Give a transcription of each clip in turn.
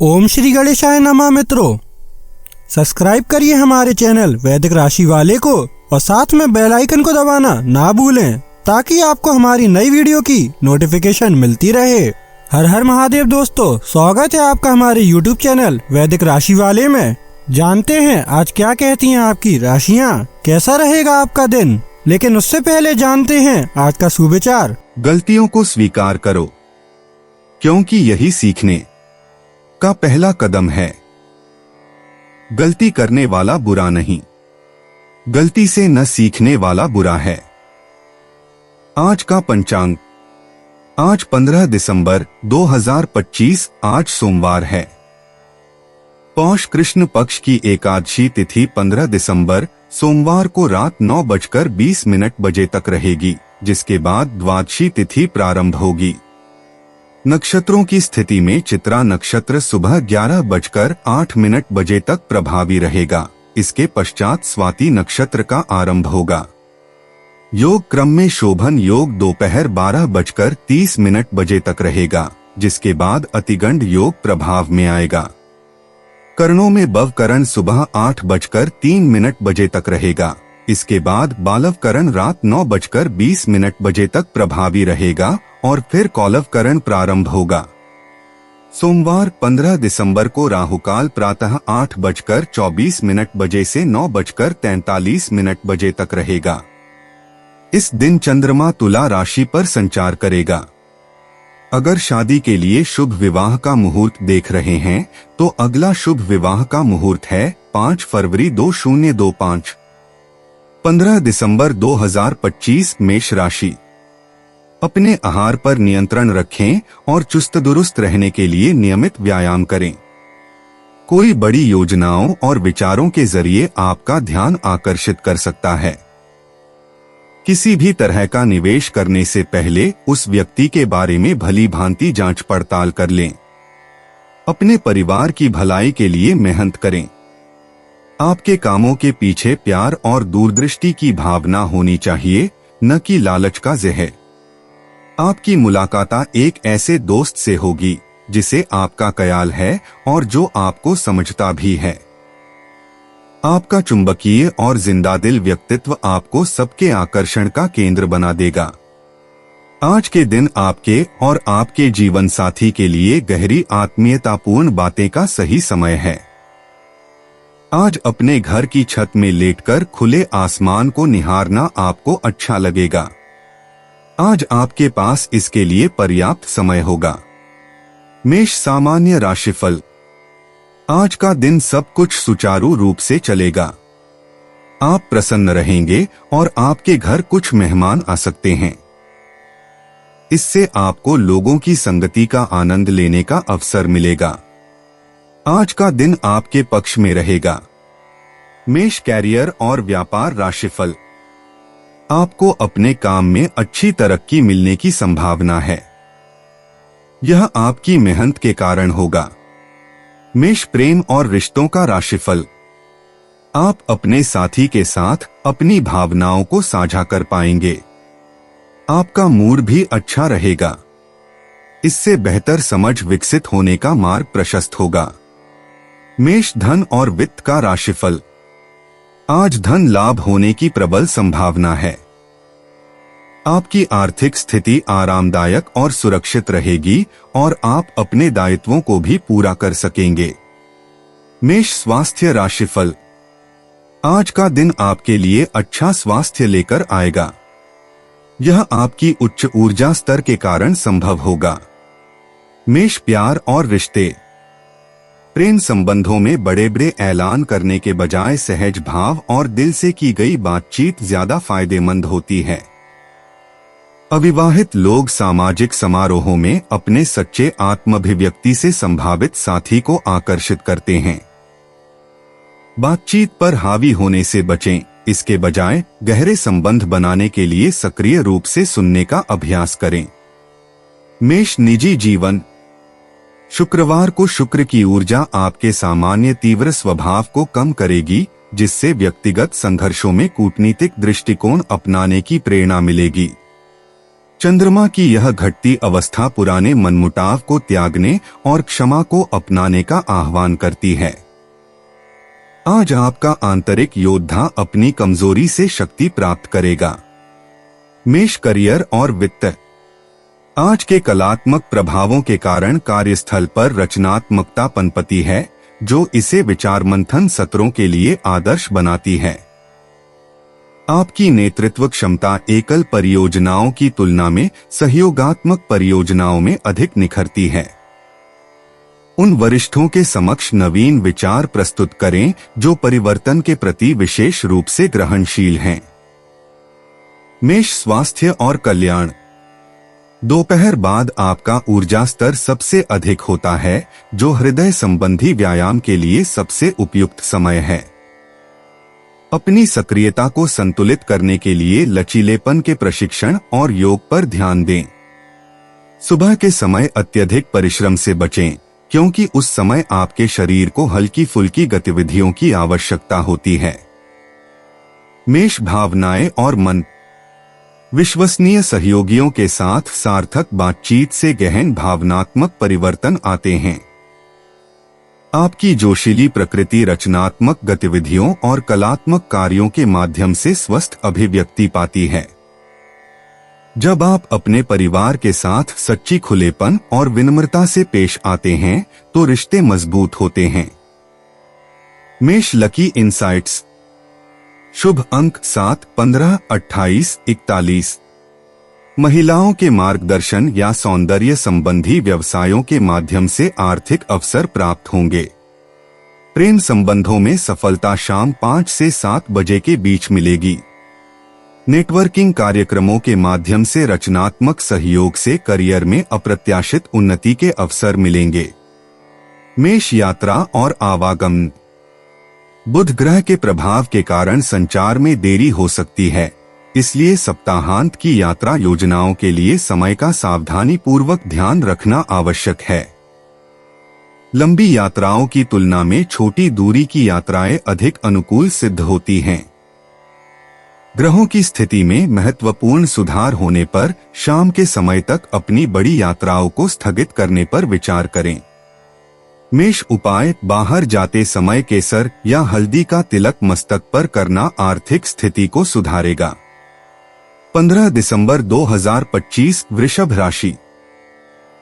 ओम श्री गणेशाय नमः। मित्रों, सब्सक्राइब करिए हमारे चैनल वैदिक राशि वाले को और साथ में बेल आइकन को दबाना ना भूलें ताकि आपको हमारी नई वीडियो की नोटिफिकेशन मिलती रहे। हर हर महादेव दोस्तों, स्वागत है आपका हमारे YouTube चैनल वैदिक राशि वाले में। जानते हैं आज क्या कहती हैं आपकी राशियाँ, कैसा रहेगा आपका दिन। लेकिन उससे पहले जानते हैं आज का सुविचार। गलतियों को स्वीकार करो, क्योंकि यही सीखने का पहला कदम है। गलती करने वाला बुरा नहीं, गलती से न सीखने वाला बुरा है। आज का पंचांग, आज 15 दिसंबर 2025, आज सोमवार है। पौष कृष्ण पक्ष की एकादशी तिथि 15 दिसंबर सोमवार को रात 9:20 बजे तक रहेगी, जिसके बाद द्वादशी तिथि प्रारंभ होगी। नक्षत्रों की स्थिति में चित्रा नक्षत्र सुबह 11:08 बजे तक प्रभावी रहेगा। इसके पश्चात स्वाति नक्षत्र का आरंभ होगा। योग क्रम में शोभन योग दोपहर 12:30 बजे तक रहेगा, जिसके बाद अतिगंड योग प्रभाव में आएगा। करणों में बवकरण सुबह 8:03 बजे तक रहेगा। इसके बाद बालवकरण रात 9:20 बजे तक प्रभावी रहेगा और फिर कौलवकरण प्रारंभ होगा। सोमवार 15 दिसंबर को राहुकाल प्रातः 8:24 बजे से 9:43 बजे तक रहेगा। इस दिन चंद्रमा तुला राशि पर संचार करेगा। अगर शादी के लिए शुभ विवाह का मुहूर्त देख रहे हैं तो अगला शुभ विवाह का मुहूर्त है 5 फरवरी 2025। 15 दिसंबर 2025 मेष राशि। अपने आहार पर नियंत्रण रखें और चुस्त दुरुस्त रहने के लिए नियमित व्यायाम करें। कोई बड़ी योजनाओं और विचारों के जरिए आपका ध्यान आकर्षित कर सकता है। किसी भी तरह का निवेश करने से पहले उस व्यक्ति के बारे में भली भांति जांच पड़ताल कर लें। अपने परिवार की भलाई के लिए मेहनत करें। आपके कामों के पीछे प्यार और दूरदृष्टि की भावना होनी चाहिए, न कि लालच का जहर। आपकी मुलाकात एक ऐसे दोस्त से होगी जिसे आपका ख्याल है और जो आपको समझता भी है। आपका चुंबकीय और जिंदादिल व्यक्तित्व आपको सबके आकर्षण का केंद्र बना देगा। आज के दिन आपके और आपके जीवन साथी के लिए गहरी आत्मीयतापूर्ण बातें का सही समय है। आज अपने घर की छत में लेटकर खुले आसमान को निहारना आपको अच्छा लगेगा। आज आपके पास इसके लिए पर्याप्त समय होगा। मेष सामान्य राशिफल। आज का दिन सब कुछ सुचारू रूप से चलेगा। आप प्रसन्न रहेंगे और आपके घर कुछ मेहमान आ सकते हैं। इससे आपको लोगों की संगति का आनंद लेने का अवसर मिलेगा। आज का दिन आपके पक्ष में रहेगा। मेष कैरियर और व्यापार राशिफल। आपको अपने काम में अच्छी तरक्की मिलने की संभावना है। यह आपकी मेहनत के कारण होगा। मेष प्रेम और रिश्तों का राशिफल। आप अपने साथी के साथ अपनी भावनाओं को साझा कर पाएंगे। आपका मूड भी अच्छा रहेगा। इससे बेहतर समझ विकसित होने का मार्ग प्रशस्त होगा। मेष धन और वित्त का राशिफल। आज धन लाभ होने की प्रबल संभावना है। आपकी आर्थिक स्थिति आरामदायक और सुरक्षित रहेगी और आप अपने दायित्वों को भी पूरा कर सकेंगे। मेष स्वास्थ्य राशिफल। आज का दिन आपके लिए अच्छा स्वास्थ्य लेकर आएगा। यह आपकी उच्च ऊर्जा स्तर के कारण संभव होगा। मेष प्यार और रिश्ते। प्रेम संबंधों में बड़े बड़े ऐलान करने के बजाय सहज भाव और दिल से की गई बातचीत ज्यादा फायदेमंद होती है। अविवाहित लोग सामाजिक समारोहों में अपने सच्चे आत्माभिव्यक्ति से संभावित साथी को आकर्षित करते हैं। बातचीत पर हावी होने से बचें, इसके बजाय गहरे संबंध बनाने के लिए सक्रिय रूप से सुनने का अभ्यास करें। मेष निजी जीवन। शुक्रवार को शुक्र की ऊर्जा आपके सामान्य तीव्र स्वभाव को कम करेगी, जिससे व्यक्तिगत संघर्षों में कूटनीतिक दृष्टिकोण अपनाने की प्रेरणा मिलेगी। चंद्रमा की यह घटती अवस्था पुराने मनमुटाव को त्यागने और क्षमा को अपनाने का आह्वान करती है। आज आपका आंतरिक योद्धा अपनी कमजोरी से शक्ति प्राप्त करेगा। मेष करियर और वित्त। आज के कलात्मक प्रभावों के कारण कार्यस्थल पर रचनात्मकता पनपती है, जो इसे विचार मंथन सत्रों के लिए आदर्श बनाती है। आपकी नेतृत्व क्षमता एकल परियोजनाओं की तुलना में सहयोगात्मक परियोजनाओं में अधिक निखरती है। उन वरिष्ठों के समक्ष नवीन विचार प्रस्तुत करें जो परिवर्तन के प्रति विशेष रूप से ग्रहणशील हैं। मेष स्वास्थ्य और कल्याण। दोपहर बाद आपका ऊर्जा स्तर सबसे अधिक होता है, जो हृदय संबंधी व्यायाम के लिए सबसे उपयुक्त समय है। अपनी सक्रियता को संतुलित करने के लिए लचीलेपन के प्रशिक्षण और योग पर ध्यान दें। सुबह के समय अत्यधिक परिश्रम से बचें, क्योंकि उस समय आपके शरीर को हल्की फुल्की गतिविधियों की आवश्यकता होती है। मेष भावनाएं और मन। विश्वसनीय सहयोगियों के साथ सार्थक बातचीत से गहन भावनात्मक परिवर्तन आते हैं। आपकी जोशीली प्रकृति रचनात्मक गतिविधियों और कलात्मक कार्यों के माध्यम से स्वस्थ अभिव्यक्ति पाती है। जब आप अपने परिवार के साथ सच्ची खुलेपन और विनम्रता से पेश आते हैं, तो रिश्ते मजबूत होते हैं। मेष लकी इनसाइट्स। शुभ अंक 7, 15, 28, 41। महिलाओं के मार्गदर्शन या सौंदर्य संबंधी व्यवसायों के माध्यम से आर्थिक अवसर प्राप्त होंगे। प्रेम संबंधों में सफलता शाम 5 से 7 बजे के बीच मिलेगी। नेटवर्किंग कार्यक्रमों के माध्यम से रचनात्मक सहयोग से करियर में अप्रत्याशित उन्नति के अवसर मिलेंगे। मेष यात्रा और आवागमन। बुध ग्रह के प्रभाव के कारण संचार में देरी हो सकती है, इसलिए सप्ताहांत की यात्रा योजनाओं के लिए समय का सावधानी पूर्वक ध्यान रखना आवश्यक है। लंबी यात्राओं की तुलना में छोटी दूरी की यात्राएं अधिक अनुकूल सिद्ध होती हैं। ग्रहों की स्थिति में महत्वपूर्ण सुधार होने पर शाम के समय तक अपनी बड़ी यात्राओं को स्थगित करने पर विचार करें। मेष उपाय। बाहर जाते समय केसर या हल्दी का तिलक मस्तक पर करना आर्थिक स्थिति को सुधारेगा। 15 दिसंबर 2025 वृषभ राशि।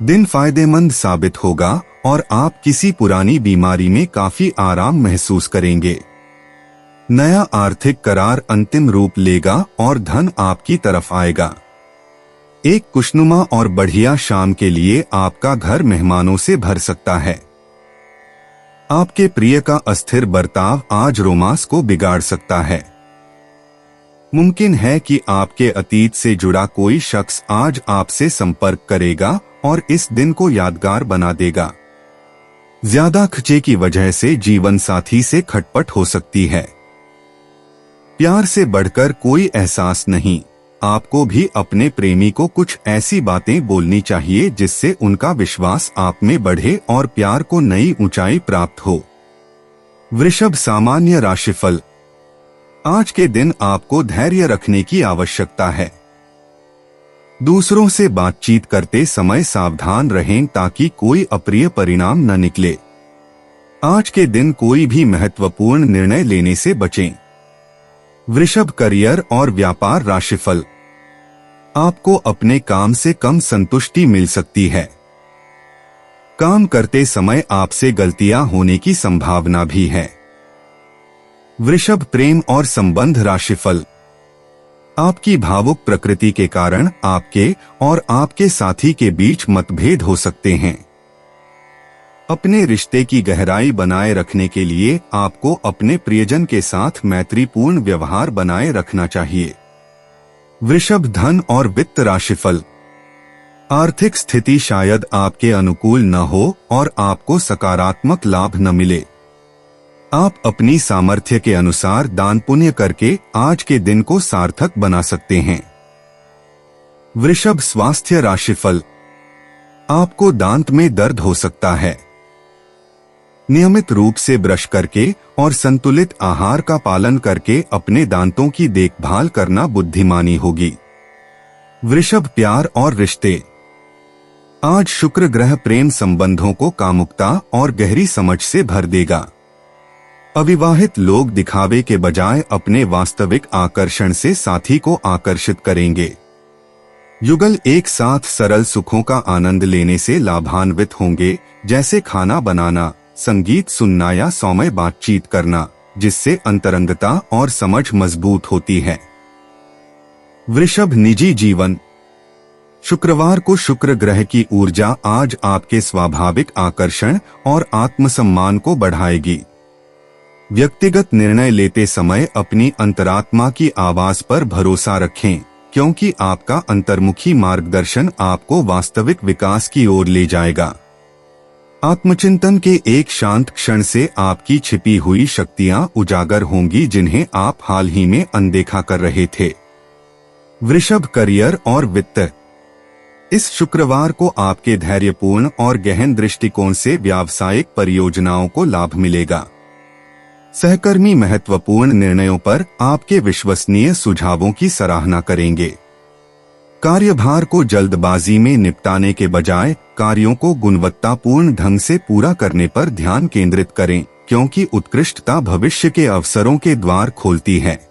दिन फायदेमंद साबित होगा और आप किसी पुरानी बीमारी में काफी आराम महसूस करेंगे। नया आर्थिक करार अंतिम रूप लेगा और धन आपकी तरफ आएगा। एक खुशनुमा और बढ़िया शाम के लिए आपका घर मेहमानों से भर सकता है। आपके प्रिय का अस्थिर बर्ताव आज रोमांस को बिगाड़ सकता है। मुमकिन है कि आपके अतीत से जुड़ा कोई शख्स आज आपसे संपर्क करेगा और इस दिन को यादगार बना देगा। ज्यादा खर्चे की वजह से जीवन साथी से खटपट हो सकती है। प्यार से बढ़कर कोई एहसास नहीं। आपको भी अपने प्रेमी को कुछ ऐसी बातें बोलनी चाहिए जिससे उनका विश्वास आप में बढ़े और प्यार को नई ऊंचाई प्राप्त हो। वृषभ सामान्य राशिफल। आज के दिन आपको धैर्य रखने की आवश्यकता है। दूसरों से बातचीत करते समय सावधान रहें ताकि कोई अप्रिय परिणाम न निकले। आज के दिन कोई भी महत्वपूर्ण निर्णय लेने से बचें। वृषभ करियर और व्यापार राशिफल। आपको अपने काम से कम संतुष्टि मिल सकती है। काम करते समय आपसे गलतियां होने की संभावना भी है। वृषभ प्रेम और संबंध राशिफल। आपकी भावुक प्रकृति के कारण आपके और आपके साथी के बीच मतभेद हो सकते हैं। अपने रिश्ते की गहराई बनाए रखने के लिए आपको अपने प्रियजन के साथ मैत्रीपूर्ण व्यवहार बनाए रखना चाहिए। वृषभ धन और वित्त राशिफल। आर्थिक स्थिति शायद आपके अनुकूल न हो और आपको सकारात्मक लाभ न मिले। आप अपनी सामर्थ्य के अनुसार दान पुण्य करके आज के दिन को सार्थक बना सकते हैं। वृषभ स्वास्थ्य राशिफल। आपको दांत में दर्द हो सकता है। नियमित रूप से ब्रश करके और संतुलित आहार का पालन करके अपने दांतों की देखभाल करना बुद्धिमानी होगी। वृषभ, प्यार और रिश्ते। आज शुक्र ग्रह प्रेम संबंधों को कामुकता और गहरी समझ से भर देगा। अविवाहित लोग दिखावे के बजाय अपने वास्तविक आकर्षण से साथी को आकर्षित करेंगे। युगल एक साथ सरल सुखों का आनंद लेने से लाभान्वित होंगे, जैसे खाना बनाना, संगीत सुनना या सौम्य बातचीत करना, जिससे अंतरंगता और समझ मजबूत होती है। वृषभ, निजी जीवन। शुक्रवार को शुक्र ग्रह की ऊर्जा आज आपके स्वाभाविक आकर्षण और आत्मसम्मान को बढ़ाएगी। व्यक्तिगत निर्णय लेते समय अपनी अंतरात्मा की आवाज पर भरोसा रखें, क्योंकि आपका अंतर्मुखी मार्गदर्शन आपको वास्तविक विकास की ओर ले जाएगा। आत्मचिंतन के एक शांत क्षण से आपकी छिपी हुई शक्तियां उजागर होंगी, जिन्हें आप हाल ही में अनदेखा कर रहे थे। वृषभ, करियर और वित्त। इस शुक्रवार को आपके धैर्यपूर्ण और गहन दृष्टिकोण से व्यावसायिक परियोजनाओं को लाभ मिलेगा। सहकर्मी महत्वपूर्ण निर्णयों पर आपके विश्वसनीय सुझावों की सराहना करेंगे। कार्यभार को जल्दबाजी में निपटाने के बजाय कार्यों को गुणवत्तापूर्ण ढंग से पूरा करने पर ध्यान केंद्रित करें, क्योंकि उत्कृष्टता भविष्य के अवसरों के द्वार खोलती है।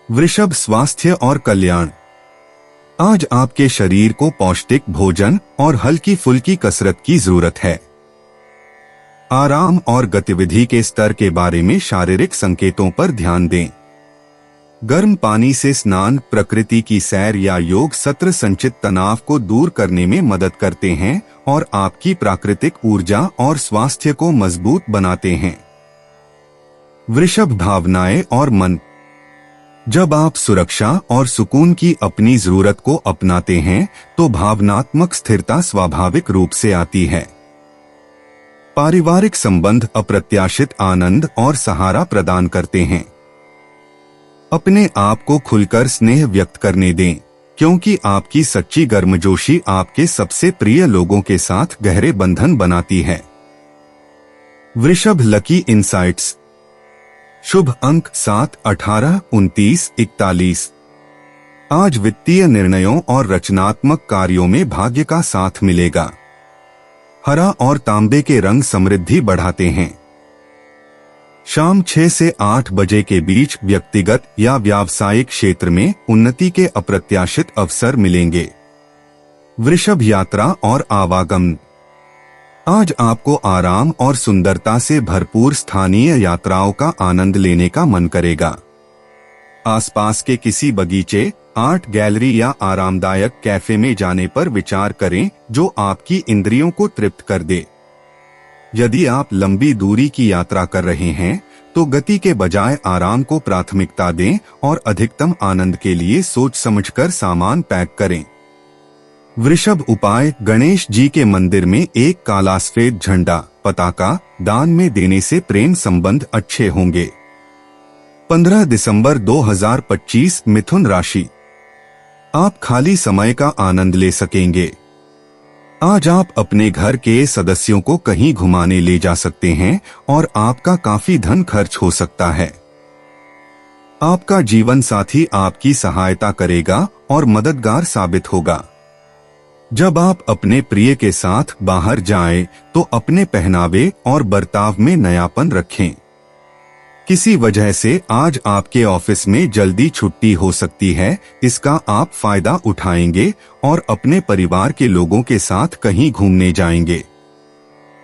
वृषभ, स्वास्थ्य और कल्याण। आज आपके शरीर को पौष्टिक भोजन और हल्की फुल्की कसरत की जरूरत है। आराम और गतिविधि के स्तर के बारे में शारीरिक संकेतों पर ध्यान दें। गर्म पानी से स्नान, प्रकृति की सैर या योग सत्र संचित तनाव को दूर करने में मदद करते हैं और आपकी प्राकृतिक ऊर्जा और स्वास्थ्य को मजबूत बनाते हैं। वृषभ, भावनाएं और मन। जब आप सुरक्षा और सुकून की अपनी जरूरत को अपनाते हैं तो भावनात्मक स्थिरता स्वाभाविक रूप से आती है। पारिवारिक संबंध अप्रत्याशित आनंद और सहारा प्रदान करते हैं। अपने आप को खुलकर स्नेह व्यक्त करने दें, क्योंकि आपकी सच्ची गर्मजोशी आपके सबसे प्रिय लोगों के साथ गहरे बंधन बनाती है। वृषभ, लकी इंसाइट्स। शुभ अंक 7, 18, 29, 41। आज वित्तीय निर्णयों और रचनात्मक कार्यों में भाग्य का साथ मिलेगा। हरा और तांबे के रंग समृद्धि बढ़ाते हैं। शाम 6 से 8 बजे के बीच व्यक्तिगत या व्यावसायिक क्षेत्र में उन्नति के अप्रत्याशित अवसर मिलेंगे। वृषभ, यात्रा और आवागमन। आज आपको आराम और सुंदरता से भरपूर स्थानीय यात्राओं का आनंद लेने का मन करेगा। आसपास के किसी बगीचे, आर्ट गैलरी या आरामदायक कैफे में जाने पर विचार करें, जो आपकी इंद्रियों को तृप्त कर दे। यदि आप लंबी दूरी की यात्रा कर रहे हैं तो गति के बजाय आराम को प्राथमिकता दें और अधिकतम आनंद के लिए सोच समझकर सामान पैक करें। वृषभ, उपाय। गणेश जी के मंदिर में एक काला सफेद झंडा पताका दान में देने से प्रेम संबंध अच्छे होंगे। 15 दिसंबर 2025। मिथुन राशि। आप खाली समय का आनंद ले सकेंगे। आज आप अपने घर के सदस्यों को कहीं घुमाने ले जा सकते हैं और आपका काफी धन खर्च हो सकता है। आपका जीवन साथी आपकी सहायता करेगा और मददगार साबित होगा। जब आप अपने प्रिय के साथ बाहर जाएं, तो अपने पहनावे और बर्ताव में नयापन रखें। किसी वजह से आज आपके ऑफिस में जल्दी छुट्टी हो सकती है, इसका आप फायदा उठाएंगे और अपने परिवार के लोगों के साथ कहीं घूमने जाएंगे।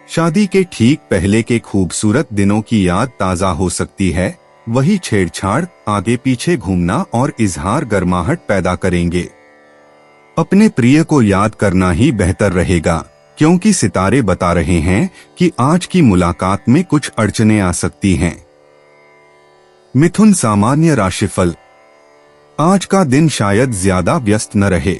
शादी के ठीक पहले के खूबसूरत दिनों की याद ताजा हो सकती है। वही छेड़छाड़, आगे पीछे घूमना और इजहार गर्माहट पैदा करेंगे। अपने प्रिय को याद करना ही बेहतर रहेगा, क्योंकि सितारे बता रहे हैं कि आज की मुलाकात में कुछ अड़चनें आ सकती हैं। मिथुन, सामान्य राशिफल। आज का दिन शायद ज्यादा व्यस्त न रहे।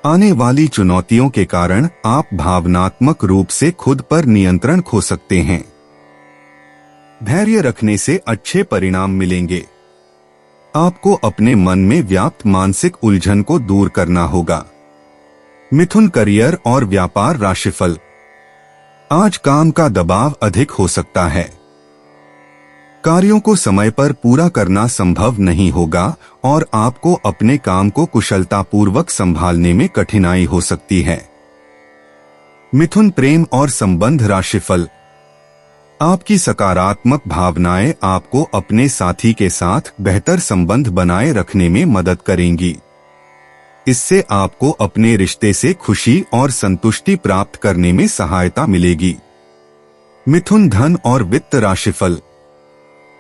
आने वाली चुनौतियों के कारण आप भावनात्मक रूप से खुद पर नियंत्रण खो सकते हैं। धैर्य रखने से अच्छे परिणाम मिलेंगे। आपको अपने मन में व्याप्त मानसिक उलझन को दूर करना होगा। मिथुन, करियर और व्यापार राशिफल। आज काम का दबाव अधिक हो सकता है। कार्यों को समय पर पूरा करना संभव नहीं होगा और आपको अपने काम को कुशलतापूर्वक संभालने में कठिनाई हो सकती है। मिथुन प्रेम और संबंध राशिफल। आपकी सकारात्मक भावनाएं आपको अपने साथी के साथ बेहतर संबंध बनाए रखने में मदद करेंगी। इससे आपको अपने रिश्ते से खुशी और संतुष्टि प्राप्त करने में सहायता मिलेगी। मिथुन धन और वित्त राशिफल।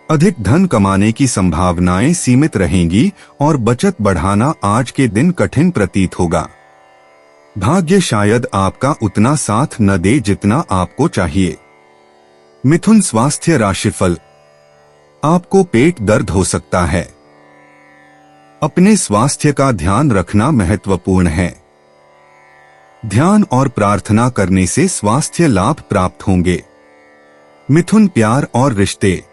अधिक धन कमाने की संभावनाएं सीमित रहेंगी और बचत बढ़ाना आज के दिन कठिन प्रतीत होगा। भाग्य शायद आपका उतना साथ न दे जितना आपको चाहिए। मिथुन स्वास्थ्य राशिफल। आपको पेट दर्द हो सकता है। अपने स्वास्थ्य का ध्यान रखना महत्वपूर्ण है। ध्यान और प्रार्थना करने से स्वास्थ्य लाभ प्राप्त होंगे। मिथुन प्यार और रिश्ते।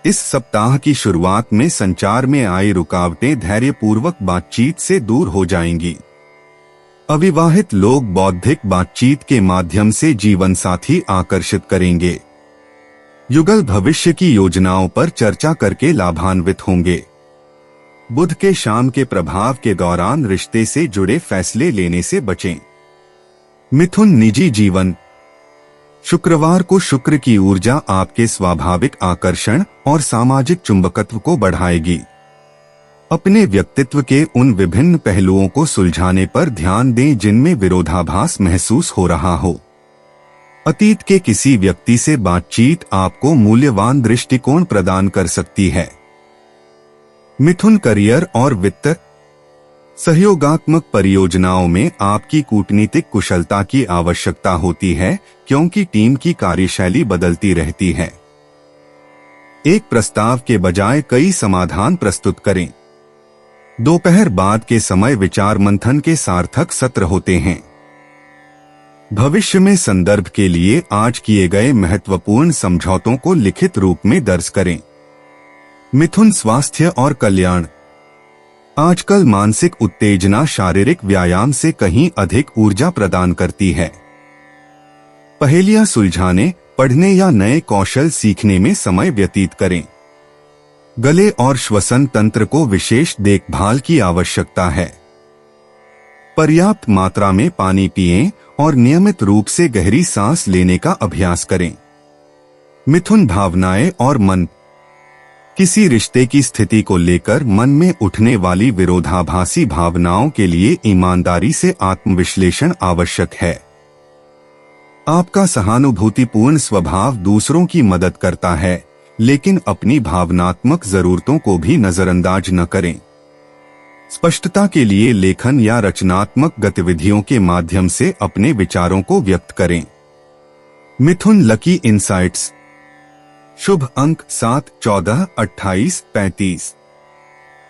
इस सप्ताह की शुरुआत में संचार में आई रुकावटें धैर्यपूर्वक बातचीत से दूर हो जाएंगी। अविवाहित लोग बौद्धिक बातचीत के माध्यम से जीवन साथी आकर्षित करेंगे। युगल भविष्य की योजनाओं पर चर्चा करके लाभान्वित होंगे। बुध के शाम के प्रभाव के दौरान रिश्ते से जुड़े फैसले लेने से बचें। मिथुन निजी जीवन। शुक्रवार को शुक्र की ऊर्जा आपके स्वाभाविक आकर्षण और सामाजिक चुंबकत्व को बढ़ाएगी। अपने व्यक्तित्व के उन विभिन्न पहलुओं को सुलझाने पर ध्यान दें जिनमें विरोधाभास महसूस हो रहा हो। अतीत के किसी व्यक्ति से बातचीत आपको मूल्यवान दृष्टिकोण प्रदान कर सकती है। मिथुन करियर और वित्त। सहयोगात्मक परियोजनाओं में आपकी कूटनीतिक कुशलता की आवश्यकता होती है क्योंकि टीम की कार्यशैली बदलती रहती है। एक प्रस्ताव के बजाय कई समाधान प्रस्तुत करें। दोपहर बाद के समय विचार मंथन के सार्थक सत्र होते हैं। भविष्य में संदर्भ के लिए आज किए गए महत्वपूर्ण समझौतों को लिखित रूप में दर्ज करें। मिथुन स्वास्थ्य और कल्याण। आजकल मानसिक उत्तेजना शारीरिक व्यायाम से कहीं अधिक ऊर्जा प्रदान करती है। पहेलियां सुलझाने, पढ़ने या नए कौशल सीखने में समय व्यतीत करें। गले और श्वसन तंत्र को विशेष देखभाल की आवश्यकता है। पर्याप्त मात्रा में पानी पिएं और नियमित रूप से गहरी सांस लेने का अभ्यास करें। मिथुन भावनाएं और मन। किसी रिश्ते की स्थिति को लेकर मन में उठने वाली विरोधाभासी भावनाओं के लिए ईमानदारी से आत्मविश्लेषण आवश्यक है। आपका सहानुभूतिपूर्ण स्वभाव दूसरों की मदद करता है, लेकिन अपनी भावनात्मक जरूरतों को भी नजरअंदाज न करें। स्पष्टता के लिए लेखन या रचनात्मक गतिविधियों के माध्यम से अपने विचारों को व्यक्त करें। मिथुन लकी इनसाइट्स। शुभ अंक 7, 14, 28, 35।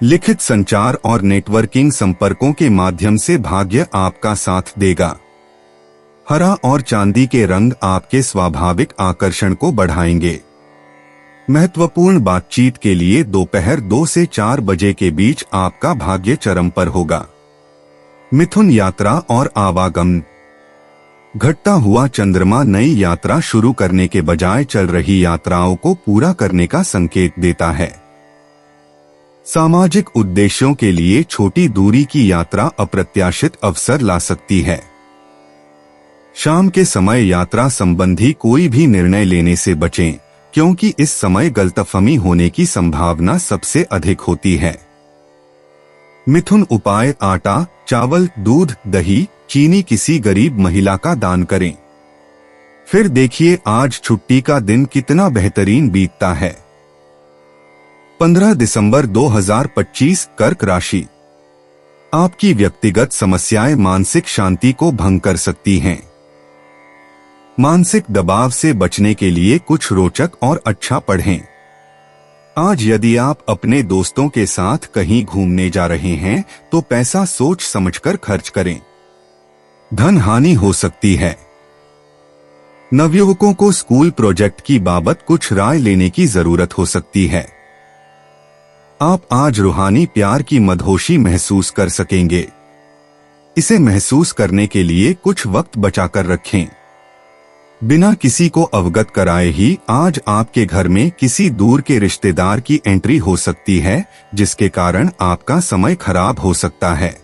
लिखित संचार और नेटवर्किंग संपर्कों के माध्यम से भाग्य आपका साथ देगा। हरा और चांदी के रंग आपके स्वाभाविक आकर्षण को बढ़ाएंगे। महत्वपूर्ण बातचीत के लिए दोपहर 2 से 4 बजे के बीच आपका भाग्य चरम पर होगा। मिथुन यात्रा और आवागमन। घटता हुआ चंद्रमा नई यात्रा शुरू करने के बजाय चल रही यात्राओं को पूरा करने का संकेत देता है। सामाजिक उद्देश्यों के लिए छोटी दूरी की यात्रा अप्रत्याशित अवसर ला सकती है। शाम के समय यात्रा संबंधी कोई भी निर्णय लेने से बचें, क्योंकि इस समय गलतफहमी होने की संभावना सबसे अधिक होती है। मिथुन उपाय। आटा, चावल, दूध, दही, चीनी किसी गरीब महिला का दान करें। फिर देखिए आज छुट्टी का दिन कितना बेहतरीन बीतता है। 15 दिसंबर 2025। कर्क राशि। आपकी व्यक्तिगत समस्याएं मानसिक शांति को भंग कर सकती हैं। मानसिक दबाव से बचने के लिए कुछ रोचक और अच्छा पढ़ें। आज यदि आप अपने दोस्तों के साथ कहीं घूमने जा रहे हैं तो पैसा सोच समझकर खर्च करें। धन हानि हो सकती है। नवयुवकों को स्कूल प्रोजेक्ट की बाबत कुछ राय लेने की जरूरत हो सकती है। आप आज रूहानी प्यार की मदहोशी महसूस कर सकेंगे। इसे महसूस करने के लिए कुछ वक्त बचाकर रखें। बिना किसी को अवगत कराए ही आज आपके घर में किसी दूर के रिश्तेदार की एंट्री हो सकती है, जिसके कारण आपका समय खराब हो सकता है।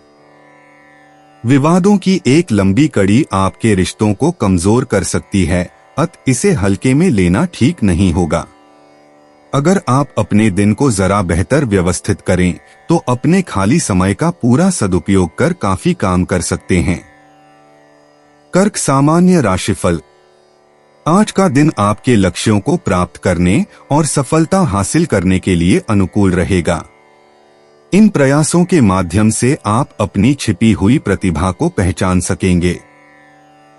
विवादों की एक लंबी कड़ी आपके रिश्तों को कमजोर कर सकती है, अतः इसे हल्के में लेना ठीक नहीं होगा। अगर आप अपने दिन को जरा बेहतर व्यवस्थित करें तो अपने खाली समय का पूरा सदुपयोग कर काफी काम कर सकते हैं। कर्क सामान्य राशिफल। आज का दिन आपके लक्ष्यों को प्राप्त करने और सफलता हासिल करने के लिए अनुकूल रहेगा। इन प्रयासों के माध्यम से आप अपनी छिपी हुई प्रतिभा को पहचान सकेंगे।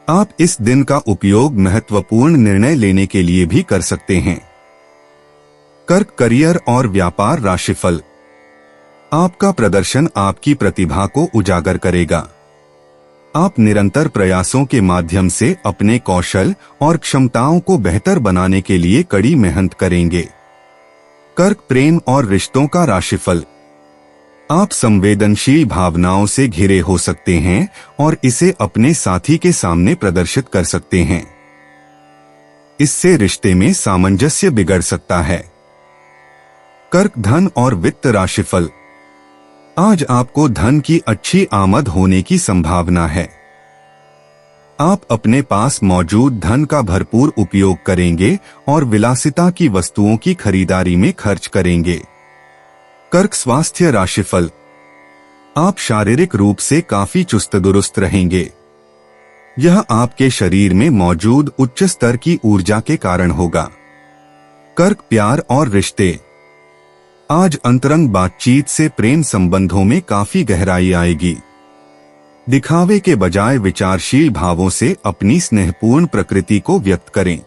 आप इस दिन का उपयोग महत्वपूर्ण निर्णय लेने के लिए भी कर सकते हैं। कर्क करियर और व्यापार राशिफल। आपका प्रदर्शन आपकी प्रतिभा को उजागर करेगा। आप निरंतर प्रयासों के माध्यम से अपने कौशल और क्षमताओं को बेहतर बनाने के लिए कड़ी मेहनत करेंगे। कर्क प्रेम और रिश्तों का राशिफल। आप संवेदनशील भावनाओं से घिरे हो सकते हैं और इसे अपने साथी के सामने प्रदर्शित कर सकते हैं। इससे रिश्ते में सामंजस्य बिगड़ सकता है। कर्क धन और वित्त राशिफल। आज आपको धन की अच्छी आमद होने की संभावना है। आप अपने पास मौजूद धन का भरपूर उपयोग करेंगे और विलासिता की वस्तुओं की खरीदारी में खर्च करेंगे। कर्क स्वास्थ्य राशिफल। आप शारीरिक रूप से काफी चुस्त दुरुस्त रहेंगे। यह आपके शरीर में मौजूद उच्च स्तर की ऊर्जा के कारण होगा। कर्क प्यार और रिश्ते। आज अंतरंग बातचीत से प्रेम संबंधों में काफी गहराई आएगी। दिखावे के बजाय विचारशील भावों से अपनी स्नेहपूर्ण प्रकृति को व्यक्त करें।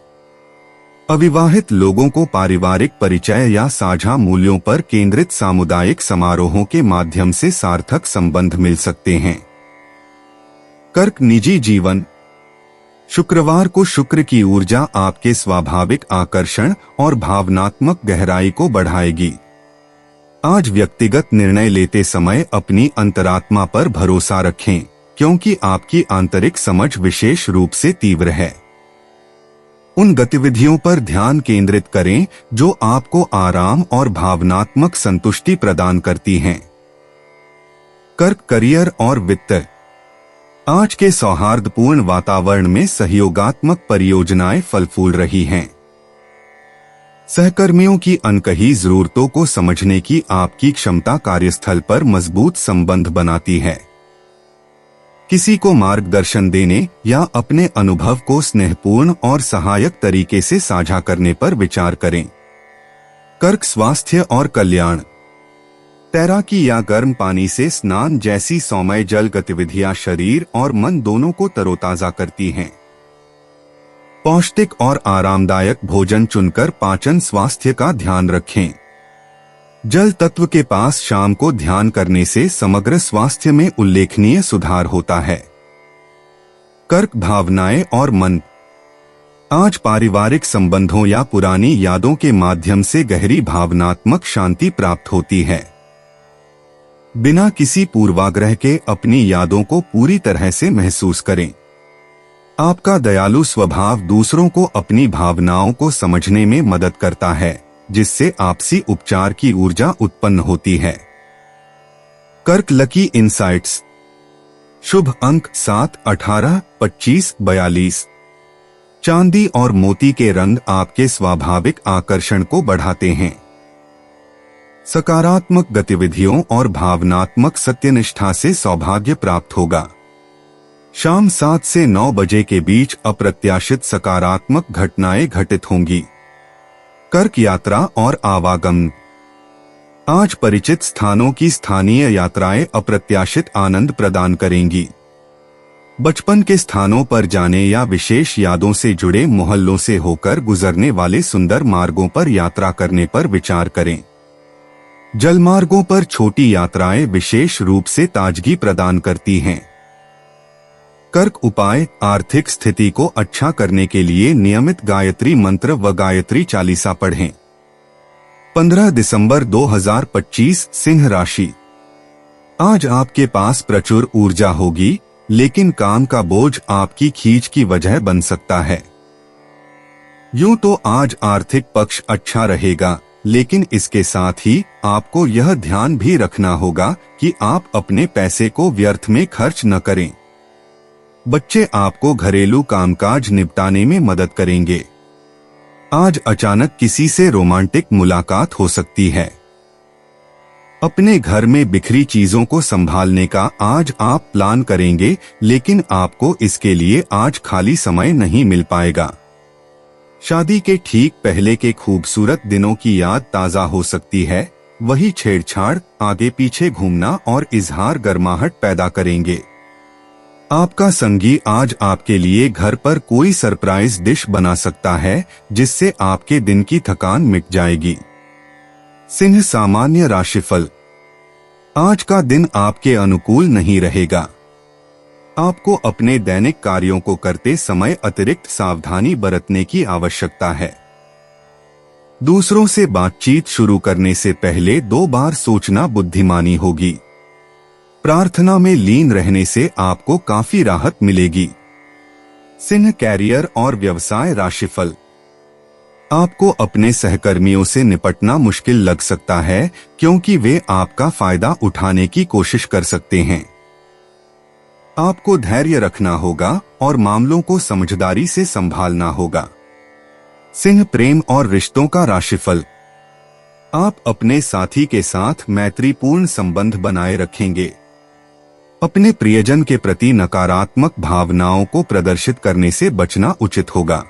अविवाहित लोगों को पारिवारिक परिचय या साझा मूल्यों पर केंद्रित सामुदायिक समारोहों के माध्यम से सार्थक संबंध मिल सकते हैं। कर्क निजी जीवन। शुक्रवार को शुक्र की ऊर्जा आपके स्वाभाविक आकर्षण और भावनात्मक गहराई को बढ़ाएगी। आज व्यक्तिगत निर्णय लेते समय अपनी अंतरात्मा पर भरोसा रखें, क्योंकि आपकी आंतरिक समझ विशेष रूप से तीव्र है। उन गतिविधियों पर ध्यान केंद्रित करें जो आपको आराम और भावनात्मक संतुष्टि प्रदान करती हैं। कर्क करियर और वित्त। आज के सौहार्दपूर्ण वातावरण में सहयोगात्मक परियोजनाएं फल फूल रही हैं। सहकर्मियों की अनकही जरूरतों को समझने की आपकी क्षमता कार्यस्थल पर मजबूत संबंध बनाती है। किसी को मार्गदर्शन देने या अपने अनुभव को स्नेहपूर्ण और सहायक तरीके से साझा करने पर विचार करें। कर्क स्वास्थ्य और कल्याण। तैराकी या गर्म पानी से स्नान जैसी सौम्य जल गतिविधियां शरीर और मन दोनों को तरोताजा करती हैं। पौष्टिक और आरामदायक भोजन चुनकर पाचन स्वास्थ्य का ध्यान रखें। जल तत्व के पास शाम को ध्यान करने से समग्र स्वास्थ्य में उल्लेखनीय सुधार होता है। कर्क भावनाएं और मन। आज पारिवारिक संबंधों या पुरानी यादों के माध्यम से गहरी भावनात्मक शांति प्राप्त होती है। बिना किसी पूर्वाग्रह के अपनी यादों को पूरी तरह से महसूस करें। आपका दयालु स्वभाव दूसरों को अपनी भावनाओं को समझने में मदद करता है, जिससे आपसी उपचार की ऊर्जा उत्पन्न होती है। कर्क लकी इनसाइट्स। शुभ अंक 7, 18, 25, 42। चांदी और मोती के रंग आपके स्वाभाविक आकर्षण को बढ़ाते हैं। सकारात्मक गतिविधियों और भावनात्मक सत्यनिष्ठा से सौभाग्य प्राप्त होगा। शाम 7 से 9 बजे के बीच अप्रत्याशित सकारात्मक घटनाएं घटित होंगी। कर्क यात्रा और आवागमन। आज परिचित स्थानों की स्थानीय यात्राएं अप्रत्याशित आनंद प्रदान करेंगी। बचपन के स्थानों पर जाने या विशेष यादों से जुड़े मोहल्लों से होकर गुजरने वाले सुंदर मार्गों पर यात्रा करने पर विचार करें। जलमार्गों पर छोटी यात्राएं विशेष रूप से ताजगी प्रदान करती हैं। कर्क उपाय। आर्थिक स्थिति को अच्छा करने के लिए नियमित गायत्री मंत्र व गायत्री चालीसा पढ़ें। 15 दिसंबर 2025 सिंह राशि। आज आपके पास प्रचुर ऊर्जा होगी, लेकिन काम का बोझ आपकी खींच की वजह बन सकता है। यूं तो आज आर्थिक पक्ष अच्छा रहेगा, लेकिन इसके साथ ही आपको यह ध्यान भी रखना होगा कि आप अपने पैसे को व्यर्थ में खर्च न करें। बच्चे आपको घरेलू कामकाज निपटाने में मदद करेंगे। आज अचानक किसी से रोमांटिक मुलाकात हो सकती है। अपने घर में बिखरी चीजों को संभालने का आज आप प्लान करेंगे, लेकिन आपको इसके लिए आज खाली समय नहीं मिल पाएगा। शादी के ठीक पहले के खूबसूरत दिनों की याद ताजा हो सकती है। वही छेड़छाड़, आगे पीछे घूमना और इजहार गर्माहट पैदा करेंगे। आपका संगी आज आपके लिए घर पर कोई सरप्राइज डिश बना सकता है, जिससे आपके दिन की थकान मिट जाएगी। सिंह सामान्य राशिफल। आज का दिन आपके अनुकूल नहीं रहेगा। आपको अपने दैनिक कार्यों को करते समय अतिरिक्त सावधानी बरतने की आवश्यकता है। दूसरों से बातचीत शुरू करने से पहले 2 बार सोचना बुद्धिमानी होगी। प्रार्थना में लीन रहने से आपको काफी राहत मिलेगी। सिंह कैरियर और व्यवसाय राशिफल। आपको अपने सहकर्मियों से निपटना मुश्किल लग सकता है, क्योंकि वे आपका फायदा उठाने की कोशिश कर सकते हैं। आपको धैर्य रखना होगा और मामलों को समझदारी से संभालना होगा। सिंह प्रेम और रिश्तों का राशिफल। आप अपने साथी के साथ मैत्रीपूर्ण संबंध बनाए रखेंगे। अपने प्रियजन के प्रति नकारात्मक भावनाओं को प्रदर्शित करने से बचना उचित होगा।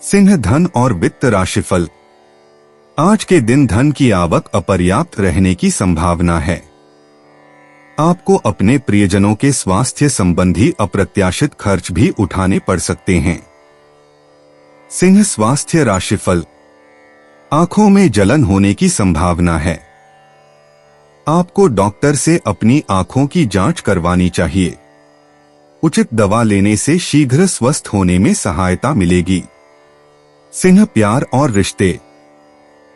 सिंह धन और वित्त राशिफल। आज के दिन धन की आवक अपर्याप्त रहने की संभावना है। आपको अपने प्रियजनों के स्वास्थ्य संबंधी अप्रत्याशित खर्च भी उठाने पड़ सकते हैं। सिंह स्वास्थ्य राशिफल। आंखों में जलन होने की संभावना है। आपको डॉक्टर से अपनी आंखों की जांच करवानी चाहिए। उचित दवा लेने से शीघ्र स्वस्थ होने में सहायता मिलेगी। सिंह प्यार और रिश्ते।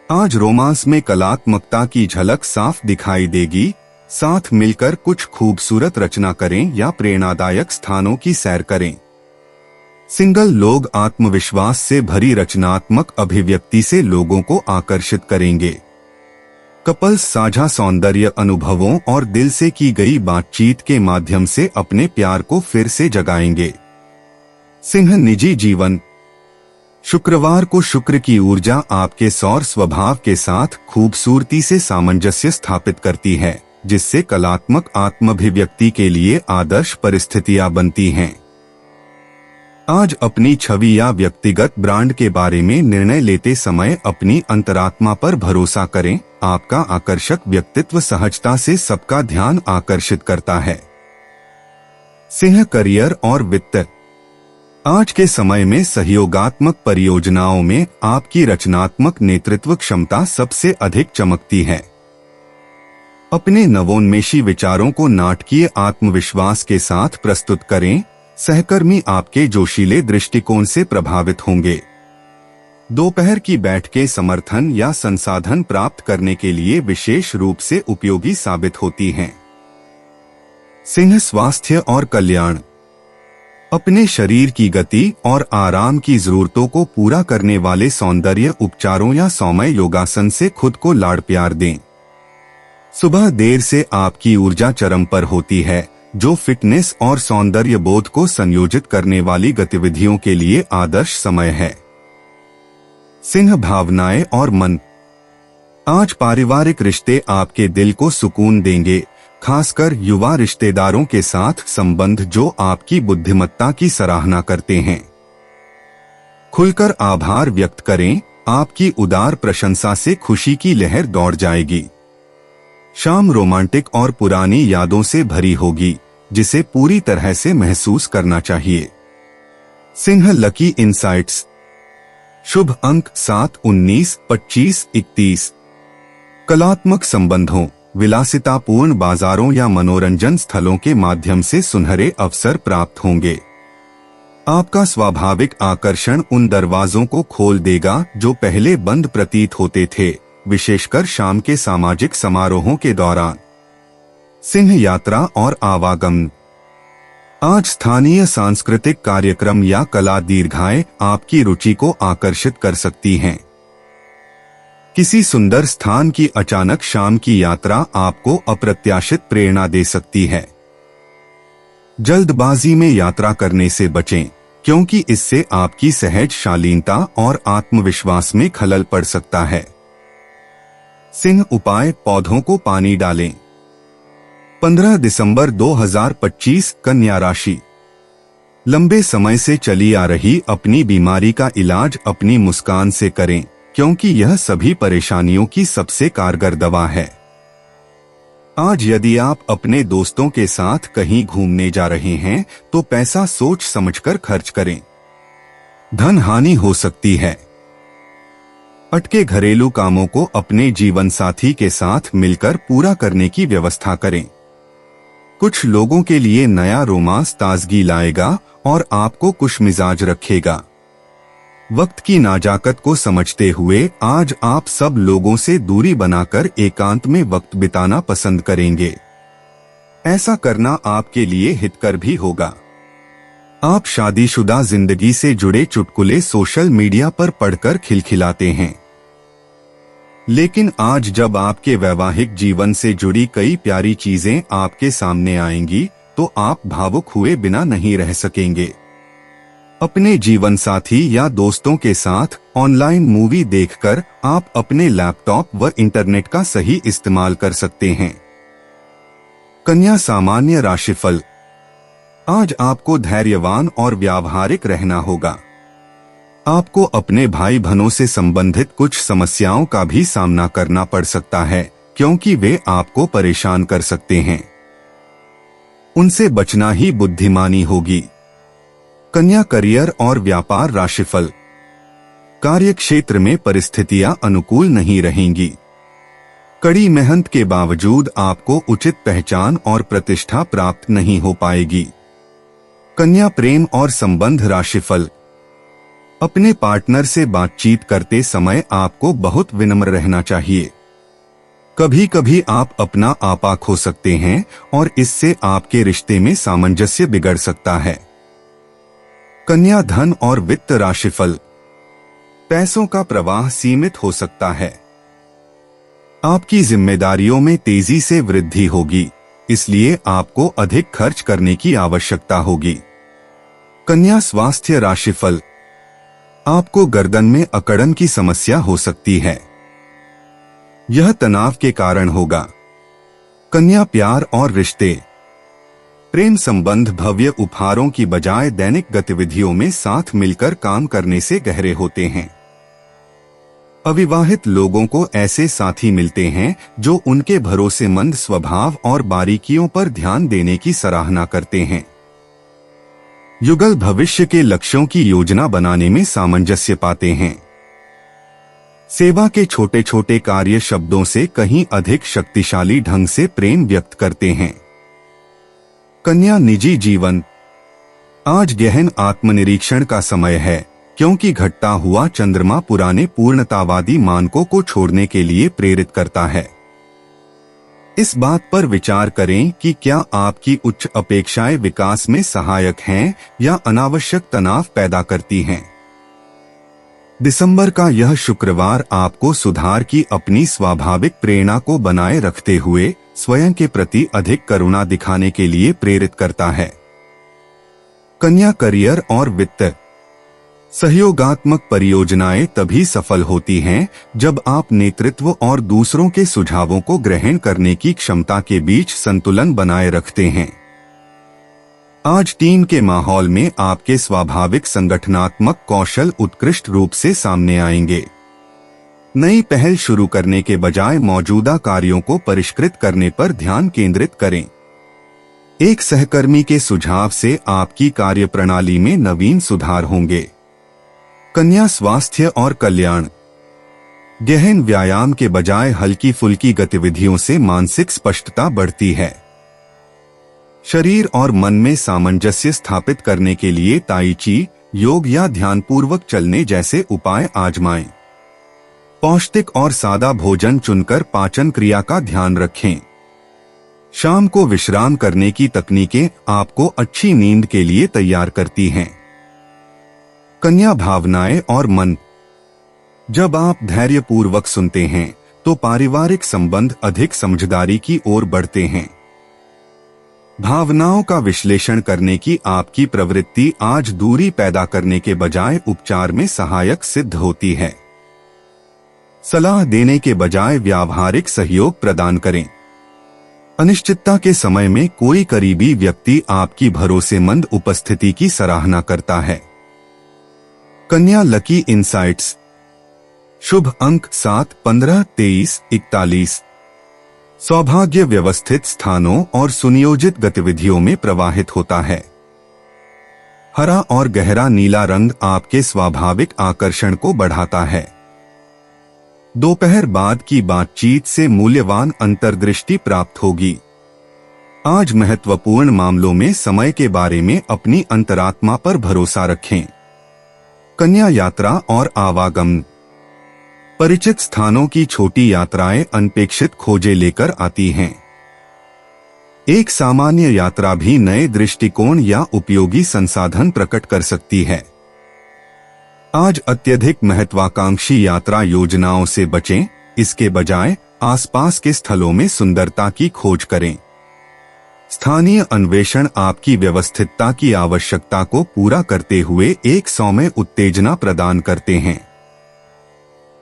आज रोमांस में कलात्मकता की झलक साफ दिखाई देगी। साथ मिलकर कुछ खूबसूरत रचना करें या प्रेरणादायक स्थानों की सैर करें। सिंगल लोग आत्मविश्वास से भरी रचनात्मक अभिव्यक्ति से लोगों को आकर्षित करेंगे। कपल्स साझा सौंदर्य अनुभवों और दिल से की गई बातचीत के माध्यम से अपने प्यार को फिर से जगाएंगे। सिंह निजी जीवन। शुक्रवार को शुक्र की ऊर्जा आपके सौर स्वभाव के साथ खूबसूरती से सामंजस्य स्थापित करती है, जिससे कलात्मक आत्माभिव्यक्ति के लिए आदर्श परिस्थितियां बनती हैं। आज अपनी छवि या व्यक्तिगत ब्रांड के बारे में निर्णय लेते समय अपनी अंतरात्मा पर भरोसा करें। आपका आकर्षक व्यक्तित्व सहजता से सबका ध्यान आकर्षित करता है। सिंह करियर और वित्त। आज के समय में सहयोगात्मक परियोजनाओं में आपकी रचनात्मक नेतृत्व क्षमता सबसे अधिक चमकती है। अपने नवोन्मेषी विचारों को नाटकीय आत्मविश्वास के साथ प्रस्तुत करें। सहकर्मी आपके जोशीले दृष्टिकोण से प्रभावित होंगे। दोपहर की बैठकें समर्थन या संसाधन प्राप्त करने के लिए विशेष रूप से उपयोगी साबित होती हैं। सिंह स्वास्थ्य और कल्याण। अपने शरीर की गति और आराम की जरूरतों को पूरा करने वाले सौंदर्य उपचारों या सौम्य योगासन से खुद को लाड़ प्यार दें। सुबह देर से आपकी ऊर्जा चरम पर होती है, जो फिटनेस और सौंदर्य बोध को संयोजित करने वाली गतिविधियों के लिए आदर्श समय है। सिंह भावनाएं और मन। आज पारिवारिक रिश्ते आपके दिल को सुकून देंगे, खासकर युवा रिश्तेदारों के साथ संबंध जो आपकी बुद्धिमत्ता की सराहना करते हैं। खुलकर आभार व्यक्त करें। आपकी उदार प्रशंसा से खुशी की लहर दौड़ जाएगी। शाम रोमांटिक और पुरानी यादों से भरी होगी, जिसे पूरी तरह से महसूस करना चाहिए। Singh lucky insights. शुभ अंक 7, 19, 25, 31। कलात्मक संबंधों, विलासितापूर्ण बाजारों या मनोरंजन स्थलों के माध्यम से सुनहरे अवसर प्राप्त होंगे। आपका स्वाभाविक आकर्षण उन दरवाजों को खोल देगा जो पहले बंद प्रतीत होते थे, विशेषकर शाम के सामाजिक समारोहों के दौरान। सिंह यात्रा और आवागमन। आज स्थानीय सांस्कृतिक कार्यक्रम या कला दीर्घाएं आपकी रुचि को आकर्षित कर सकती हैं। किसी सुंदर स्थान की अचानक शाम की यात्रा आपको अप्रत्याशित प्रेरणा दे सकती है। जल्दबाजी में यात्रा करने से बचें, क्योंकि इससे आपकी सहज शालीनता और आत्मविश्वास में खलल पड़ सकता है। सिंह उपाय, पौधों को पानी डालें। 15 दिसंबर 2025 कन्या राशि। लंबे समय से चली आ रही अपनी बीमारी का इलाज अपनी मुस्कान से करें, क्योंकि यह सभी परेशानियों की सबसे कारगर दवा है। आज यदि आप अपने दोस्तों के साथ कहीं घूमने जा रहे हैं तो पैसा सोच समझकर खर्च करें। धन हानि हो सकती है। अटके घरेलू कामों को अपने जीवन साथी के साथ मिलकर पूरा करने की व्यवस्था करें। कुछ लोगों के लिए नया रोमांस ताजगी लाएगा और आपको खुशमिजाज रखेगा। वक्त की नाजाकत को समझते हुए आज आप सब लोगों से दूरी बनाकर एकांत में वक्त बिताना पसंद करेंगे। ऐसा करना आपके लिए हितकर भी होगा। आप शादीशुदा जिंदगी से जुड़े चुटकुले सोशल मीडिया पर पढ़कर खिलखिलाते हैं, लेकिन आज जब आपके वैवाहिक जीवन से जुड़ी कई प्यारी चीजें आपके सामने आएंगी तो आप भावुक हुए बिना नहीं रह सकेंगे। अपने जीवन साथी या दोस्तों के साथ ऑनलाइन मूवी देखकर आप अपने लैपटॉप व इंटरनेट का सही इस्तेमाल कर सकते हैं। कन्या सामान्य राशिफल। आज आपको धैर्यवान और व्यावहारिक रहना होगा। आपको अपने भाई बहनों से संबंधित कुछ समस्याओं का भी सामना करना पड़ सकता है, क्योंकि वे आपको परेशान कर सकते हैं। उनसे बचना ही बुद्धिमानी होगी। कन्या करियर और व्यापार राशिफल। कार्य क्षेत्र में परिस्थितियां अनुकूल नहीं रहेंगी। कड़ी मेहनत के बावजूद आपको उचित पहचान और प्रतिष्ठा प्राप्त नहीं हो पाएगी। कन्या प्रेम और संबंध राशिफल। अपने पार्टनर से बातचीत करते समय आपको बहुत विनम्र रहना चाहिए। कभी कभी आप अपना आपा खो सकते हैं और इससे आपके रिश्ते में सामंजस्य बिगड़ सकता है। कन्या धन और वित्त राशिफल। पैसों का प्रवाह सीमित हो सकता है। आपकी जिम्मेदारियों में तेजी से वृद्धि होगी, इसलिए आपको अधिक खर्च करने की आवश्यकता होगी। कन्या स्वास्थ्य राशिफल। आपको गर्दन में अकड़न की समस्या हो सकती है। यह तनाव के कारण होगा। कन्या प्यार और रिश्ते। प्रेम संबंध भव्य उपहारों की बजाय दैनिक गतिविधियों में साथ मिलकर काम करने से गहरे होते हैं। अविवाहित लोगों को ऐसे साथी मिलते हैं जो उनके भरोसेमंद स्वभाव और बारीकियों पर ध्यान देने की सराहना करते हैं। युगल भविष्य के लक्ष्यों की योजना बनाने में सामंजस्य पाते हैं। सेवा के छोटे छोटे कार्य शब्दों से कहीं अधिक शक्तिशाली ढंग से प्रेम व्यक्त करते हैं। कन्या निजी जीवन। आज गहन आत्मनिरीक्षण का समय है, क्योंकि घटता हुआ चंद्रमा पुराने पूर्णतावादी मानकों को छोड़ने के लिए प्रेरित करता है। इस बात पर विचार करें कि क्या आपकी उच्च अपेक्षाएं विकास में सहायक हैं या अनावश्यक तनाव पैदा करती हैं। दिसंबर का यह शुक्रवार आपको सुधार की अपनी स्वाभाविक प्रेरणा को बनाए रखते हुए स्वयं के प्रति अधिक करुणा दिखाने के लिए प्रेरित करता है। कन्या करियर और वित्त। सहयोगात्मक परियोजनाएं तभी सफल होती हैं जब आप नेतृत्व और दूसरों के सुझावों को ग्रहण करने की क्षमता के बीच संतुलन बनाए रखते हैं। आज टीम के माहौल में आपके स्वाभाविक संगठनात्मक कौशल उत्कृष्ट रूप से सामने आएंगे। नई पहल शुरू करने के बजाय मौजूदा कार्यों को परिष्कृत करने पर ध्यान केंद्रित करें। एक सहकर्मी के सुझाव से आपकी कार्यप्रणाली में नवीन सुधार होंगे। कन्या स्वास्थ्य और कल्याण। गहन व्यायाम के बजाय हल्की फुल्की गतिविधियों से मानसिक स्पष्टता बढ़ती है। शरीर और मन में सामंजस्य स्थापित करने के लिए ताई ची, योग या ध्यानपूर्वक चलने जैसे उपाय आजमाएं। पौष्टिक और सादा भोजन चुनकर पाचन क्रिया का ध्यान रखें। शाम को विश्राम करने की तकनीकें आपको अच्छी नींद के लिए तैयार करती हैं। कन्या भावनाएं और मन। जब आप धैर्यपूर्वक सुनते हैं तो पारिवारिक संबंध अधिक समझदारी की ओर बढ़ते हैं। भावनाओं का विश्लेषण करने की आपकी प्रवृत्ति आज दूरी पैदा करने के बजाय उपचार में सहायक सिद्ध होती है। सलाह देने के बजाय व्यावहारिक सहयोग प्रदान करें। अनिश्चितता के समय में कोई करीबी व्यक्ति आपकी भरोसेमंद उपस्थिति की सराहना करता है। कन्या लकी इनसाइट्स। शुभ अंक 7, 15, 23, 41। सौभाग्य व्यवस्थित स्थानों और सुनियोजित गतिविधियों में प्रवाहित होता है। हरा और गहरा नीला रंग आपके स्वाभाविक आकर्षण को बढ़ाता है। दोपहर बाद की बातचीत से मूल्यवान अंतर्दृष्टि प्राप्त होगी। आज महत्वपूर्ण मामलों में समय के बारे में अपनी अंतरात्मा पर भरोसा रखें। कन्या यात्रा और आवागमन। परिचित स्थानों की छोटी यात्राएं अनपेक्षित खोजें लेकर आती हैं। एक सामान्य यात्रा भी नए दृष्टिकोण या उपयोगी संसाधन प्रकट कर सकती है। आज अत्यधिक महत्वाकांक्षी यात्रा योजनाओं से बचें, इसके बजाय आसपास के स्थलों में सुंदरता की खोज करें। स्थानीय अन्वेषण आपकी व्यवस्थितता की आवश्यकता को पूरा करते हुए एक सौम्य उत्तेजना प्रदान करते हैं।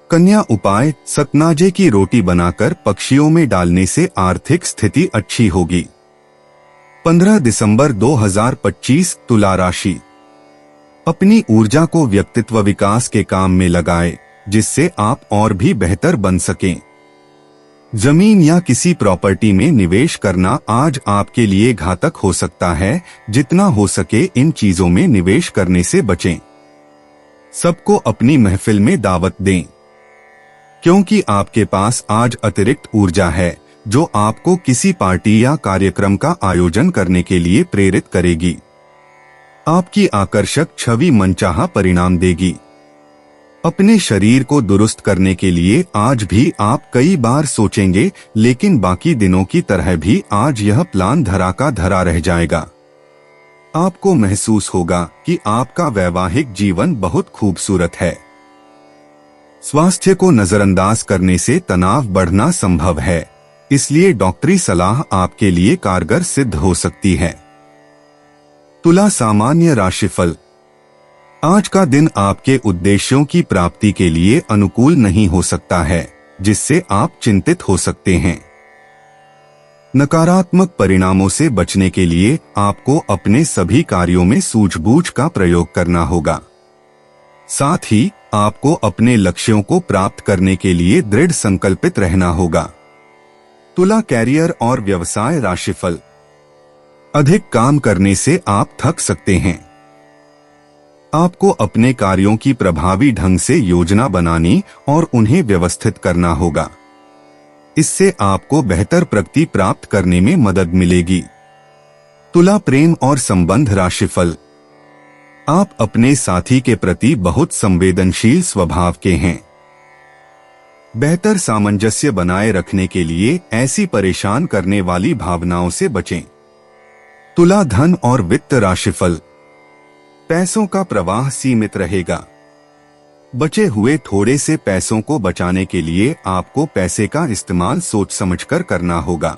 कन्या उपाय। सतनाजे की रोटी बनाकर पक्षियों में डालने से आर्थिक स्थिति अच्छी होगी। 15 दिसंबर 2025। तुला राशि। अपनी ऊर्जा को व्यक्तित्व विकास के काम में लगाएं, जिससे आप और भी बेहतर बन सकें। जमीन या किसी प्रॉपर्टी में निवेश करना आज आपके लिए घातक हो सकता है। जितना हो सके इन चीजों में निवेश करने से बचें। सबको अपनी महफिल में दावत दें, क्योंकि आपके पास आज अतिरिक्त ऊर्जा है जो आपको किसी पार्टी या कार्यक्रम का आयोजन करने के लिए प्रेरित करेगी। आपकी आकर्षक छवि मनचाहा परिणाम देगी। अपने शरीर को दुरुस्त करने के लिए आज भी आप कई बार सोचेंगे, लेकिन बाकी दिनों की तरह भी आज यह प्लान धरा का धरा रह जाएगा। आपको महसूस होगा कि आपका वैवाहिक जीवन बहुत खूबसूरत है। स्वास्थ्य को नजरअंदाज करने से तनाव बढ़ना संभव है, इसलिए डॉक्टरी सलाह आपके लिए कारगर सिद्ध हो सकती है। तुला सामान्य राशिफल। आज का दिन आपके उद्देश्यों की प्राप्ति के लिए अनुकूल नहीं हो सकता है, जिससे आप चिंतित हो सकते हैं। नकारात्मक परिणामों से बचने के लिए आपको अपने सभी कार्यों में सूझबूझ का प्रयोग करना होगा। साथ ही आपको अपने लक्ष्यों को प्राप्त करने के लिए दृढ़ संकल्पित रहना होगा। तुला कैरियर और व्यवसाय राशिफल। अधिक काम करने से आप थक सकते हैं। आपको अपने कार्यों की प्रभावी ढंग से योजना बनानी और उन्हें व्यवस्थित करना होगा। इससे आपको बेहतर प्रगति प्राप्त करने में मदद मिलेगी। तुला प्रेम और संबंध राशिफल। आप अपने साथी के प्रति बहुत संवेदनशील स्वभाव के हैं। बेहतर सामंजस्य बनाए रखने के लिए ऐसी परेशान करने वाली भावनाओं से बचें। तुला धन और वित्त राशिफल। पैसों का प्रवाह सीमित रहेगा। बचे हुए थोड़े से पैसों को बचाने के लिए आपको पैसे का इस्तेमाल सोच समझकर करना होगा।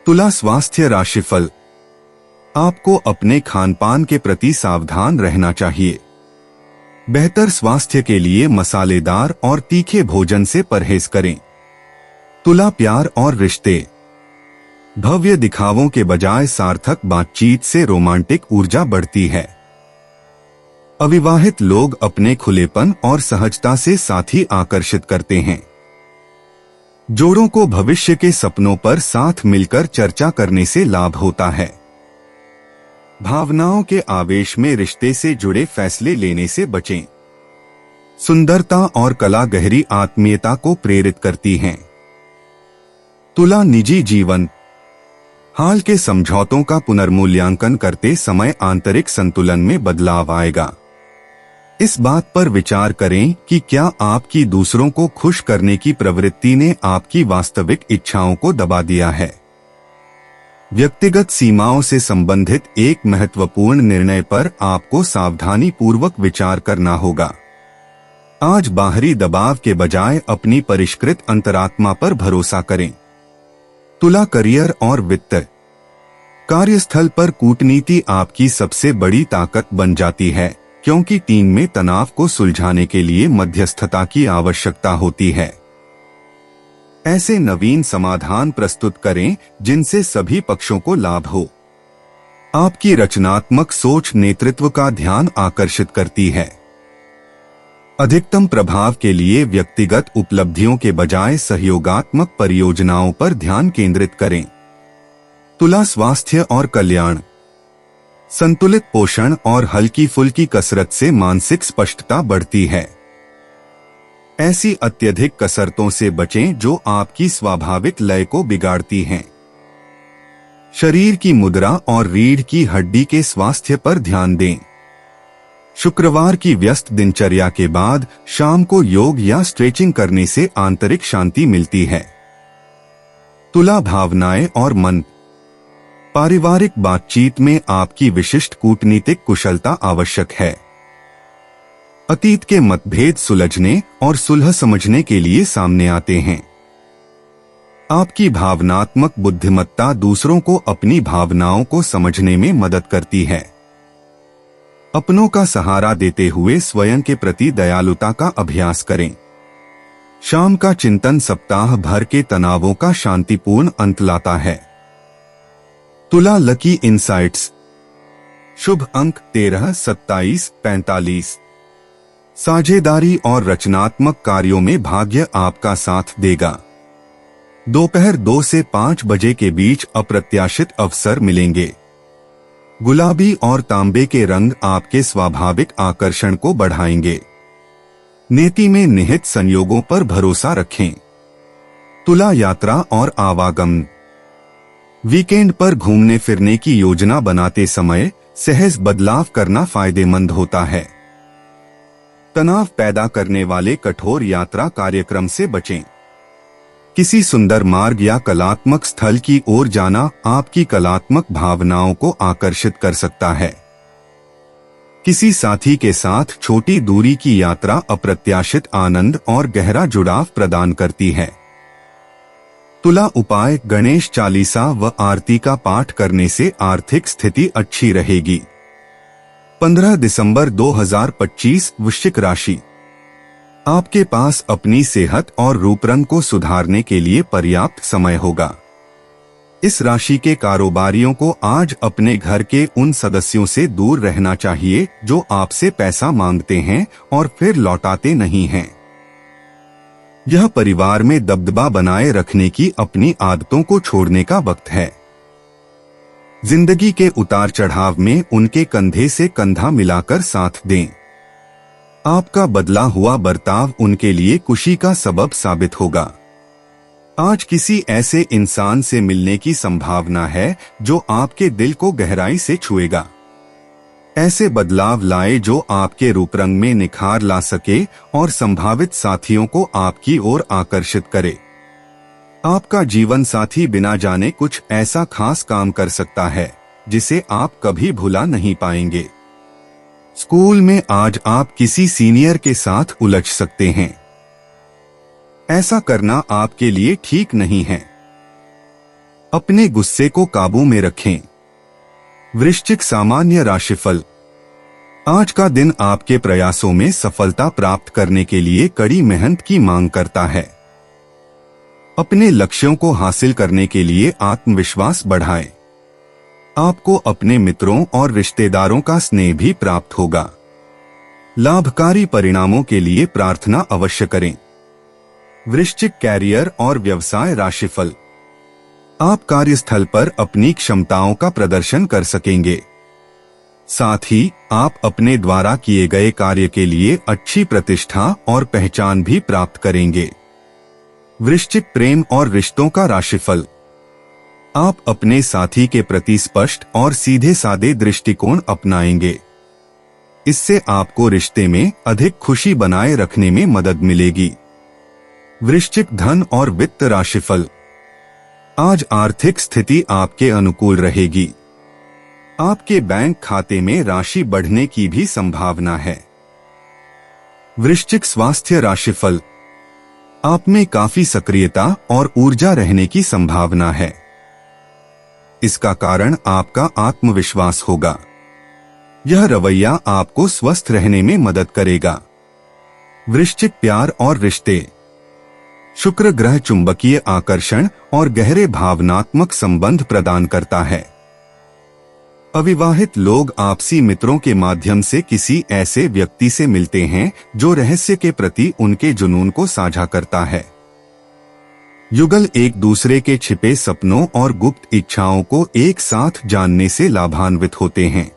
तुला स्वास्थ्य राशिफल। आपको अपने खानपान के प्रति सावधान रहना चाहिए। बेहतर स्वास्थ्य के लिए मसालेदार और तीखे भोजन से परहेज करें। तुला प्यार और रिश्ते। भव्य दिखावों के बजाय सार्थक बातचीत से रोमांटिक ऊर्जा बढ़ती है। अविवाहित लोग अपने खुलेपन और सहजता से साथी आकर्षित करते हैं। जोड़ों को भविष्य के सपनों पर साथ मिलकर चर्चा करने से लाभ होता है। भावनाओं के आवेश में रिश्ते से जुड़े फैसले लेने से बचें। सुंदरता और कला गहरी आत्मीयता को प्रेरित करती हैं। तुला निजी जीवन। हाल के समझौतों का पुनर्मूल्यांकन करते समय आंतरिक संतुलन में बदलाव आएगा। इस बात पर विचार करें कि क्या आपकी दूसरों को खुश करने की प्रवृत्ति ने आपकी वास्तविक इच्छाओं को दबा दिया है। व्यक्तिगत सीमाओं से संबंधित एक महत्वपूर्ण निर्णय पर आपको सावधानी पूर्वक विचार करना होगा। आज बाहरी दबाव के बजाय अपनी परिष्कृत अंतरात्मा पर भरोसा करें। तुला करियर और वित्त। कार्यस्थल पर कूटनीति आपकी सबसे बड़ी ताकत बन जाती है, क्योंकि टीम में तनाव को सुलझाने के लिए मध्यस्थता की आवश्यकता होती है। ऐसे नवीन समाधान प्रस्तुत करें जिनसे सभी पक्षों को लाभ हो। आपकी रचनात्मक सोच नेतृत्व का ध्यान आकर्षित करती है। अधिकतम प्रभाव के लिए व्यक्तिगत उपलब्धियों के बजाय सहयोगात्मक परियोजनाओं पर ध्यान केंद्रित करें। तुला स्वास्थ्य और कल्याण। संतुलित पोषण और हल्की फुल्की कसरत से मानसिक स्पष्टता बढ़ती है। ऐसी अत्यधिक कसरतों से बचें जो आपकी स्वाभाविक लय को बिगाड़ती हैं। शरीर की मुद्रा और रीढ़ की हड्डी के स्वास्थ्य पर ध्यान दें। शुक्रवार की व्यस्त दिनचर्या के बाद शाम को योग या स्ट्रेचिंग करने से आंतरिक शांति मिलती है। तुला भावनाएं और मन। पारिवारिक बातचीत में आपकी विशिष्ट कूटनीतिक कुशलता आवश्यक है। अतीत के मतभेद सुलझने और सुलह समझने के लिए सामने आते हैं। आपकी भावनात्मक बुद्धिमत्ता दूसरों को अपनी भावनाओं को समझने में मदद करती है। अपनों का सहारा देते हुए स्वयं के प्रति दयालुता का अभ्यास करें। शाम का चिंतन सप्ताह भर के तनावों का शांतिपूर्ण अंत लाता है। तुला लकी इंसाइट्स। शुभ अंक 13, 27, 45। साझेदारी और रचनात्मक कार्यों में भाग्य आपका साथ देगा। दोपहर 2 से 5 बजे के बीच अप्रत्याशित अवसर मिलेंगे। गुलाबी और तांबे के रंग आपके स्वाभाविक आकर्षण को बढ़ाएंगे। नीति में निहित संयोगों पर भरोसा रखें। तुला यात्रा और आवागमन। वीकेंड पर घूमने फिरने की योजना बनाते समय सहज बदलाव करना फायदेमंद होता है। तनाव पैदा करने वाले कठोर यात्रा कार्यक्रम से बचें। किसी सुंदर मार्ग या कलात्मक स्थल की ओर जाना आपकी कलात्मक भावनाओं को आकर्षित कर सकता है। किसी साथी के साथ छोटी दूरी की यात्रा अप्रत्याशित आनंद और गहरा जुड़ाव प्रदान करती है। तुला उपाय। गणेश चालीसा व आरती का पाठ करने से आर्थिक स्थिति अच्छी रहेगी। 15 दिसंबर 2025 वृश्चिक राशि। आपके पास अपनी सेहत और रूप रंग को सुधारने के लिए पर्याप्त समय होगा। इस राशि के कारोबारियों को आज अपने घर के उन सदस्यों से दूर रहना चाहिए जो आपसे पैसा मांगते हैं और फिर लौटाते नहीं हैं। यह परिवार में दबदबा बनाए रखने की अपनी आदतों को छोड़ने का वक्त है। जिंदगी के उतार चढ़ाव में उनके कंधे से कंधा मिलाकर साथ दें। आपका बदला हुआ बर्ताव उनके लिए खुशी का सबब साबित होगा। आज किसी ऐसे इंसान से मिलने की संभावना है जो आपके दिल को गहराई से छुएगा। ऐसे बदलाव लाए जो आपके रूप रंग में निखार ला सके और संभावित साथियों को आपकी ओर आकर्षित करे। आपका जीवन साथी बिना जाने कुछ ऐसा खास काम कर सकता है जिसे आप कभी भुला नहीं पाएंगे। स्कूल में आज आप किसी सीनियर के साथ उलझ सकते हैं। ऐसा करना आपके लिए ठीक नहीं है। अपने गुस्से को काबू में रखें। वृश्चिक सामान्य राशिफल। आज का दिन आपके प्रयासों में सफलता प्राप्त करने के लिए कड़ी मेहनत की मांग करता है। अपने लक्ष्यों को हासिल करने के लिए आत्मविश्वास बढ़ाएं। आपको अपने मित्रों और रिश्तेदारों का स्नेह भी प्राप्त होगा। लाभकारी परिणामों के लिए प्रार्थना अवश्य करें। वृश्चिक कैरियर और व्यवसाय राशिफल। आप कार्यस्थल पर अपनी क्षमताओं का प्रदर्शन कर सकेंगे। साथ ही आप अपने द्वारा किए गए कार्य के लिए अच्छी प्रतिष्ठा और पहचान भी प्राप्त करेंगे। वृश्चिक प्रेम और रिश्तों का राशिफल। आप अपने साथी के प्रति स्पष्ट और सीधे सादे दृष्टिकोण अपनाएंगे। इससे आपको रिश्ते में अधिक खुशी बनाए रखने में मदद मिलेगी। वृश्चिक धन और वित्त राशिफल। आज आर्थिक स्थिति आपके अनुकूल रहेगी। आपके बैंक खाते में राशि बढ़ने की भी संभावना है। वृश्चिक स्वास्थ्य राशिफल। आप में काफी सक्रियता और ऊर्जा रहने की संभावना है। इसका कारण आपका आत्मविश्वास होगा। यह रवैया आपको स्वस्थ रहने में मदद करेगा। वृश्चिक प्यार और रिश्ते। शुक्र ग्रह चुंबकीय आकर्षण और गहरे भावनात्मक संबंध प्रदान करता है। अविवाहित लोग आपसी मित्रों के माध्यम से किसी ऐसे व्यक्ति से मिलते हैं जो रहस्य के प्रति उनके जुनून को साझा करता है। युगल एक दूसरे के छिपे सपनों और गुप्त इच्छाओं को एक साथ जानने से लाभान्वित होते हैं।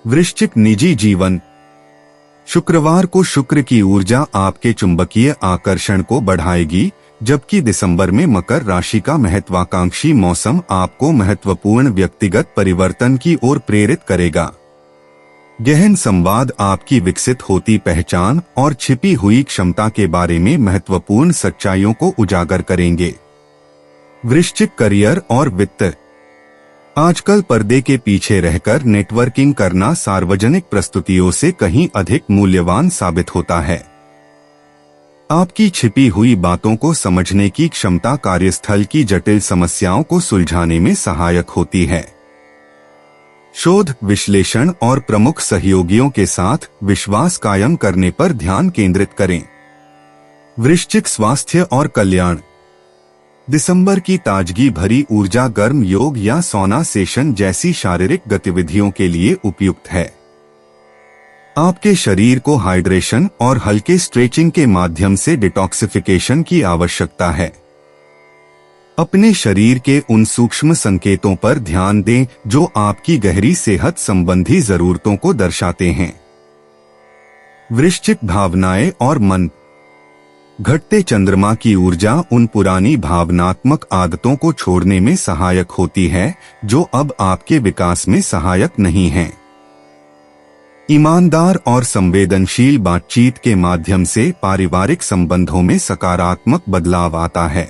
वृश्चिक निजी जीवन। शुक्रवार को शुक्र की ऊर्जा आपके चुंबकीय आकर्षण को बढ़ाएगी, जबकि दिसंबर में मकर राशि का महत्वाकांक्षी मौसम आपको महत्वपूर्ण व्यक्तिगत परिवर्तन की ओर प्रेरित करेगा। गहन संवाद आपकी विकसित होती पहचान और छिपी हुई क्षमता के बारे में महत्वपूर्ण सच्चाइयों को उजागर करेंगे। वृश्चिक करियर और वित्त। आजकल पर्दे के पीछे रहकर नेटवर्किंग करना सार्वजनिक प्रस्तुतियों से कहीं अधिक मूल्यवान साबित होता है। आपकी छिपी हुई बातों को समझने की क्षमता कार्यस्थल की जटिल समस्याओं को सुलझाने में सहायक होती है। शोध, विश्लेषण और प्रमुख सहयोगियों के साथ विश्वास कायम करने पर ध्यान केंद्रित करें। वृश्चिक स्वास्थ्य और कल्याण। दिसंबर की ताजगी भरी ऊर्जा गर्म योग या सौना सेशन जैसी शारीरिक गतिविधियों के लिए उपयुक्त है। आपके शरीर को हाइड्रेशन और हल्के स्ट्रेचिंग के माध्यम से डिटॉक्सिफिकेशन की आवश्यकता है। अपने शरीर के उन सूक्ष्म संकेतों पर ध्यान दें जो आपकी गहरी सेहत संबंधी जरूरतों को दर्शाते हैं। वृश्चिक भावनाएं और मन। घटते चंद्रमा की ऊर्जा उन पुरानी भावनात्मक आदतों को छोड़ने में सहायक होती है जो अब आपके विकास में सहायक नहीं हैं। ईमानदार और संवेदनशील बातचीत के माध्यम से पारिवारिक संबंधों में सकारात्मक बदलाव आता है।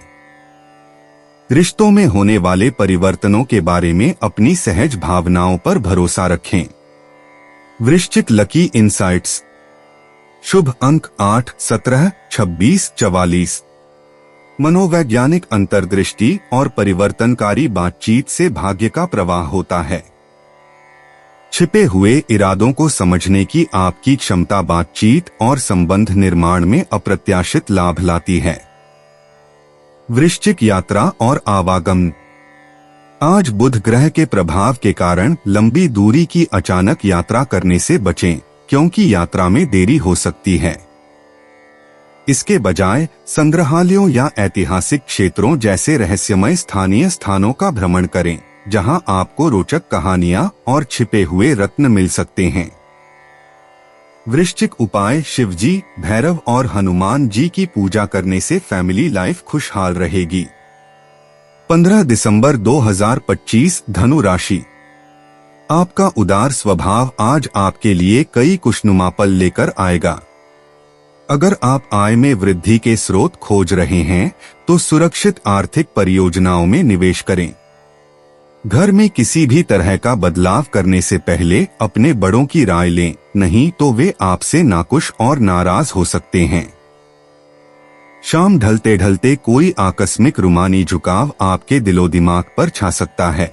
रिश्तों में होने वाले परिवर्तनों के बारे में अपनी सहज भावनाओं पर भरोसा रखें। वृश्चिक लकी इंसाइट्स। शुभ अंक 8, 17, 26, 44। मनोवैज्ञानिक अंतर्दृष्टि और परिवर्तनकारी बातचीत से भाग्य का प्रवाह होता है। छिपे हुए इरादों को समझने की आपकी क्षमता बातचीत और संबंध निर्माण में अप्रत्याशित लाभ लाती है। वृश्चिक यात्रा और आवागमन। आज बुध ग्रह के प्रभाव के कारण लंबी दूरी की अचानक यात्रा करने से बचें, क्योंकि यात्रा में देरी हो सकती है। इसके बजाय संग्रहालयों या ऐतिहासिक क्षेत्रों जैसे रहस्यमय स्थानीय स्थानों का भ्रमण करें, जहां आपको रोचक कहानियां और छिपे हुए रत्न मिल सकते हैं। वृश्चिक उपाय। शिवजी, भैरव और हनुमान जी की पूजा करने से फैमिली लाइफ खुशहाल रहेगी। 15 दिसंबर 2025। धनु राशि। आपका उदार स्वभाव आज आपके लिए कई खुशनुमा पल लेकर आएगा। अगर आप आय में वृद्धि के स्रोत खोज रहे हैं तो सुरक्षित आर्थिक परियोजनाओं में निवेश करें। घर में किसी भी तरह का बदलाव करने से पहले अपने बड़ों की राय लें, नहीं तो वे आपसे नाखुश और नाराज हो सकते हैं। शाम ढलते ढलते कोई आकस्मिक रूमानी झुकाव आपके दिलो दिमाग पर छा सकता है।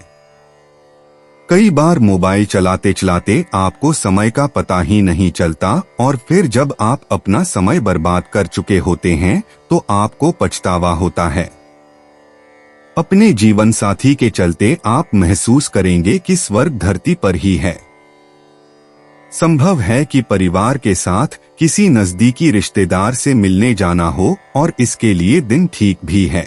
कई बार मोबाइल चलाते चलाते आपको समय का पता ही नहीं चलता और फिर जब आप अपना समय बर्बाद कर चुके होते हैं तो आपको पछतावा होता है। अपने जीवन साथी के चलते आप महसूस करेंगे कि स्वर्ग धरती पर ही है। संभव है कि परिवार के साथ किसी नजदीकी रिश्तेदार से मिलने जाना हो और इसके लिए दिन ठीक भी है।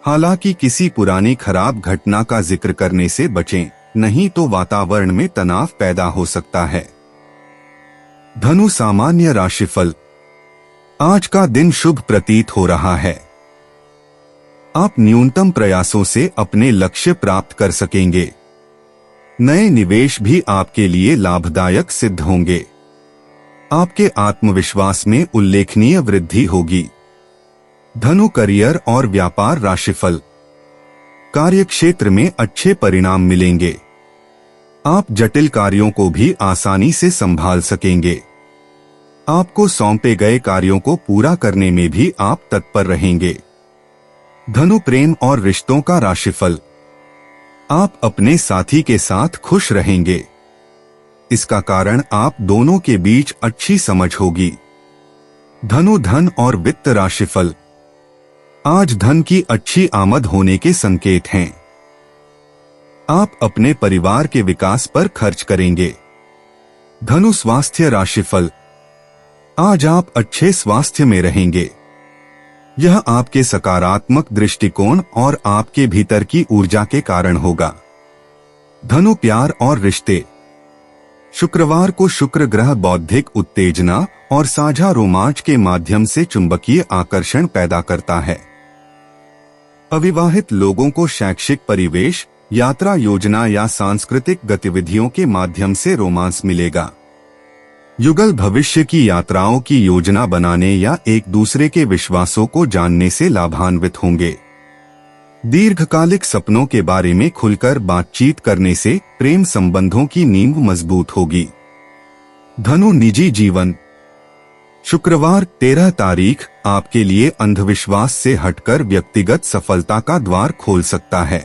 हालांकि किसी पुरानी खराब घटना का जिक्र करने से बचें, नहीं तो वातावरण में तनाव पैदा हो सकता है। धनु सामान्य राशिफल। आज का दिन शुभ प्रतीत हो रहा है। आप न्यूनतम प्रयासों से अपने लक्ष्य प्राप्त कर सकेंगे। नए निवेश भी आपके लिए लाभदायक सिद्ध होंगे। आपके आत्मविश्वास में उल्लेखनीय वृद्धि होगी। धनु करियर और व्यापार राशिफल। कार्य क्षेत्र में अच्छे परिणाम मिलेंगे। आप जटिल कार्यों को भी आसानी से संभाल सकेंगे। आपको सौंपे गए कार्यों को पूरा करने में भी आप तत्पर रहेंगे। धनु प्रेम और रिश्तों का राशिफल। आप अपने साथी के साथ खुश रहेंगे। इसका कारण आप दोनों के बीच अच्छी समझ होगी। धनु धन और वित्त राशिफल। आज धन की अच्छी आमद होने के संकेत हैं। आप अपने परिवार के विकास पर खर्च करेंगे। धनु स्वास्थ्य राशिफल। आज आप अच्छे स्वास्थ्य में रहेंगे। यह आपके सकारात्मक दृष्टिकोण और आपके भीतर की ऊर्जा के कारण होगा। धनु प्यार और रिश्ते। शुक्रवार को शुक्र ग्रह बौद्धिक उत्तेजना और साझा रोमांच के माध्यम से चुंबकीय आकर्षण पैदा करता है। अविवाहित लोगों को शैक्षिक परिवेश, यात्रा योजना या सांस्कृतिक गतिविधियों के माध्यम से रोमांस मिलेगा। युगल भविष्य की यात्राओं की योजना बनाने या एक दूसरे के विश्वासों को जानने से लाभान्वित होंगे। दीर्घकालिक सपनों के बारे में खुलकर बातचीत करने से प्रेम संबंधों की नींव मजबूत होगी। धनु निजी जीवन। शुक्रवार 13 तारीख आपके लिए अंधविश्वास से हटकर व्यक्तिगत सफलता का द्वार खोल सकता है।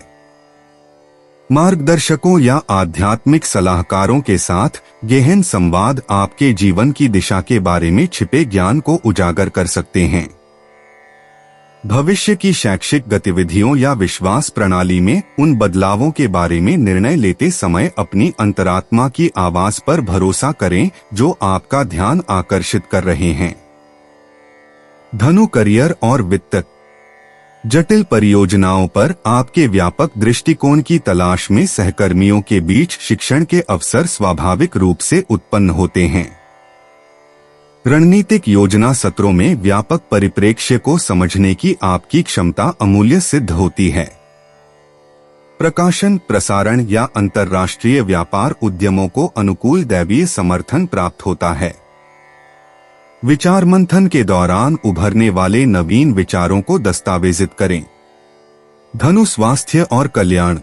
मार्गदर्शकों या आध्यात्मिक सलाहकारों के साथ गहन संवाद आपके जीवन की दिशा के बारे में छिपे ज्ञान को उजागर कर सकते हैं। भविष्य की शैक्षिक गतिविधियों या विश्वास प्रणाली में उन बदलावों के बारे में निर्णय लेते समय अपनी अंतरात्मा की आवाज पर भरोसा करें जो आपका ध्यान आकर्षित कर रहे हैं। धनु करियर और वित्त। जटिल परियोजनाओं पर आपके व्यापक दृष्टिकोण की तलाश में सहकर्मियों के बीच शिक्षण के अवसर स्वाभाविक रूप से उत्पन्न होते हैं। रणनीतिक योजना सत्रों में व्यापक परिप्रेक्ष्य को समझने की आपकी क्षमता अमूल्य सिद्ध होती है। प्रकाशन, प्रसारण या अंतर्राष्ट्रीय व्यापार उद्यमों को अनुकूल दैवीय समर्थन प्राप्त होता है। विचार मंथन के दौरान उभरने वाले नवीन विचारों को दस्तावेजित करें। धनु स्वास्थ्य और कल्याण।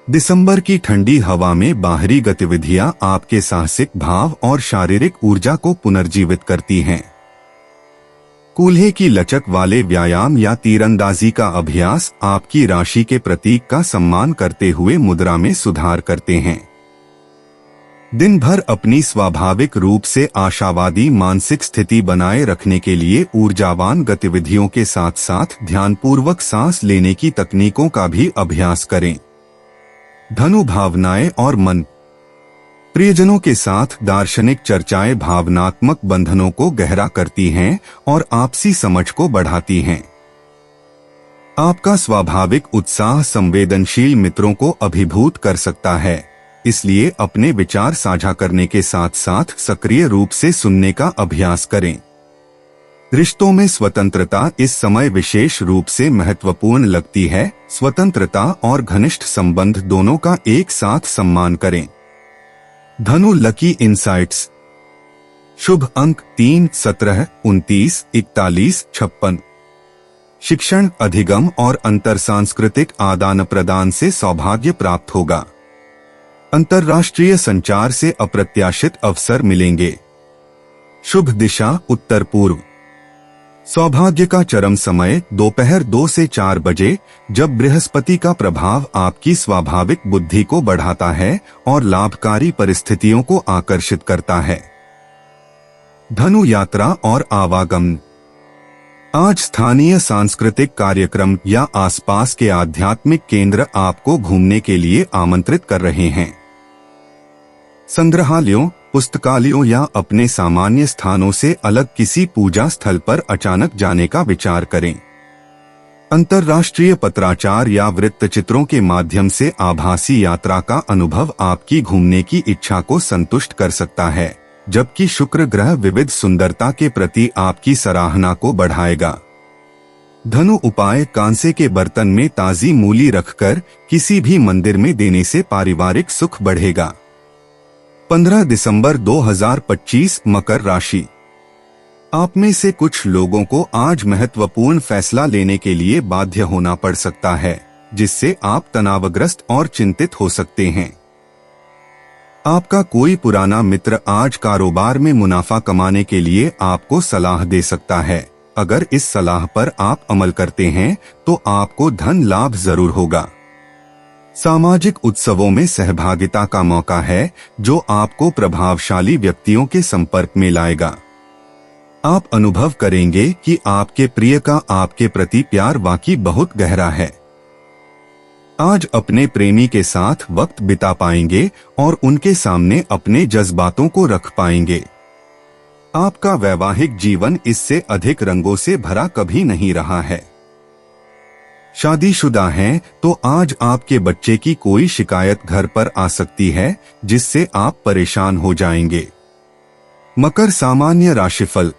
दिसंबर की ठंडी हवा में बाहरी गतिविधियां आपके साहसिक भाव और शारीरिक ऊर्जा को पुनर्जीवित करती हैं। कूल्हे की लचक वाले व्यायाम या तीरंदाजी का अभ्यास आपकी राशि के प्रतीक का सम्मान करते हुए मुद्रा में सुधार करते हैं। दिन भर अपनी स्वाभाविक रूप से आशावादी मानसिक स्थिति बनाए रखने के लिए ऊर्जावान गतिविधियों के साथ साथ ध्यानपूर्वक सांस लेने की तकनीकों का भी अभ्यास करें। धनु भावनाएं और मन। प्रियजनों के साथ दार्शनिक चर्चाएं भावनात्मक बंधनों को गहरा करती हैं और आपसी समझ को बढ़ाती हैं। आपका स्वाभाविक उत्साह संवेदनशील मित्रों को अभिभूत कर सकता है, इसलिए अपने विचार साझा करने के साथ साथ सक्रिय रूप से सुनने का अभ्यास करें। रिश्तों में स्वतंत्रता इस समय विशेष रूप से महत्वपूर्ण लगती है। स्वतंत्रता और घनिष्ठ संबंध दोनों का एक साथ सम्मान करें। धनु लकी इंसाइट्स। शुभ अंक 3, 17, 29, 41, 56। शिक्षण, अधिगम और अंतर सांस्कृतिक आदान प्रदान से सौभाग्य प्राप्त होगा। अंतर्राष्ट्रीय संचार से अप्रत्याशित अवसर मिलेंगे। शुभ दिशा उत्तर पूर्व। सौभाग्य का चरम समय दोपहर 2 से 4 बजे, जब बृहस्पति का प्रभाव आपकी स्वाभाविक बुद्धि को बढ़ाता है और लाभकारी परिस्थितियों को आकर्षित करता है। धनु यात्रा और आवागमन। आज स्थानीय सांस्कृतिक कार्यक्रम या आसपास के आध्यात्मिक केंद्र आपको घूमने के लिए आमंत्रित कर रहे हैं। संग्रहालयों, पुस्तकालयों या अपने सामान्य स्थानों से अलग किसी पूजा स्थल पर अचानक जाने का विचार करें। अंतर्राष्ट्रीय पत्राचार या वृत्तचित्रों के माध्यम से आभासी यात्रा का अनुभव आपकी घूमने की इच्छा को संतुष्ट कर सकता है, जबकि शुक्र ग्रह विविध सुंदरता के प्रति आपकी सराहना को बढ़ाएगा। धनु उपाय। कांसे के बर्तन में ताजी मूली रखकर किसी भी मंदिर में देने से पारिवारिक सुख बढ़ेगा। 15 दिसंबर 2025 मकर राशि। आप में से कुछ लोगों को आज महत्वपूर्ण फैसला लेने के लिए बाध्य होना पड़ सकता है, जिससे आप तनावग्रस्त और चिंतित हो सकते हैं। आपका कोई पुराना मित्र आज कारोबार में मुनाफा कमाने के लिए आपको सलाह दे सकता है। अगर इस सलाह पर आप अमल करते हैं तो आपको धन लाभ जरूर होगा। सामाजिक उत्सवों में सहभागिता का मौका है, जो आपको प्रभावशाली व्यक्तियों के संपर्क में लाएगा। आप अनुभव करेंगे कि आपके प्रिय का आपके प्रति प्यार वाकई बहुत गहरा है। आज अपने प्रेमी के साथ वक्त बिता पाएंगे और उनके सामने अपने जज्बातों को रख पाएंगे। आपका वैवाहिक जीवन इससे अधिक रंगों से भरा कभी नहीं रहा है। शादीशुदा हैं तो आज आपके बच्चे की कोई शिकायत घर पर आ सकती है, जिससे आप परेशान हो जाएंगे। मकर सामान्य राशिफल।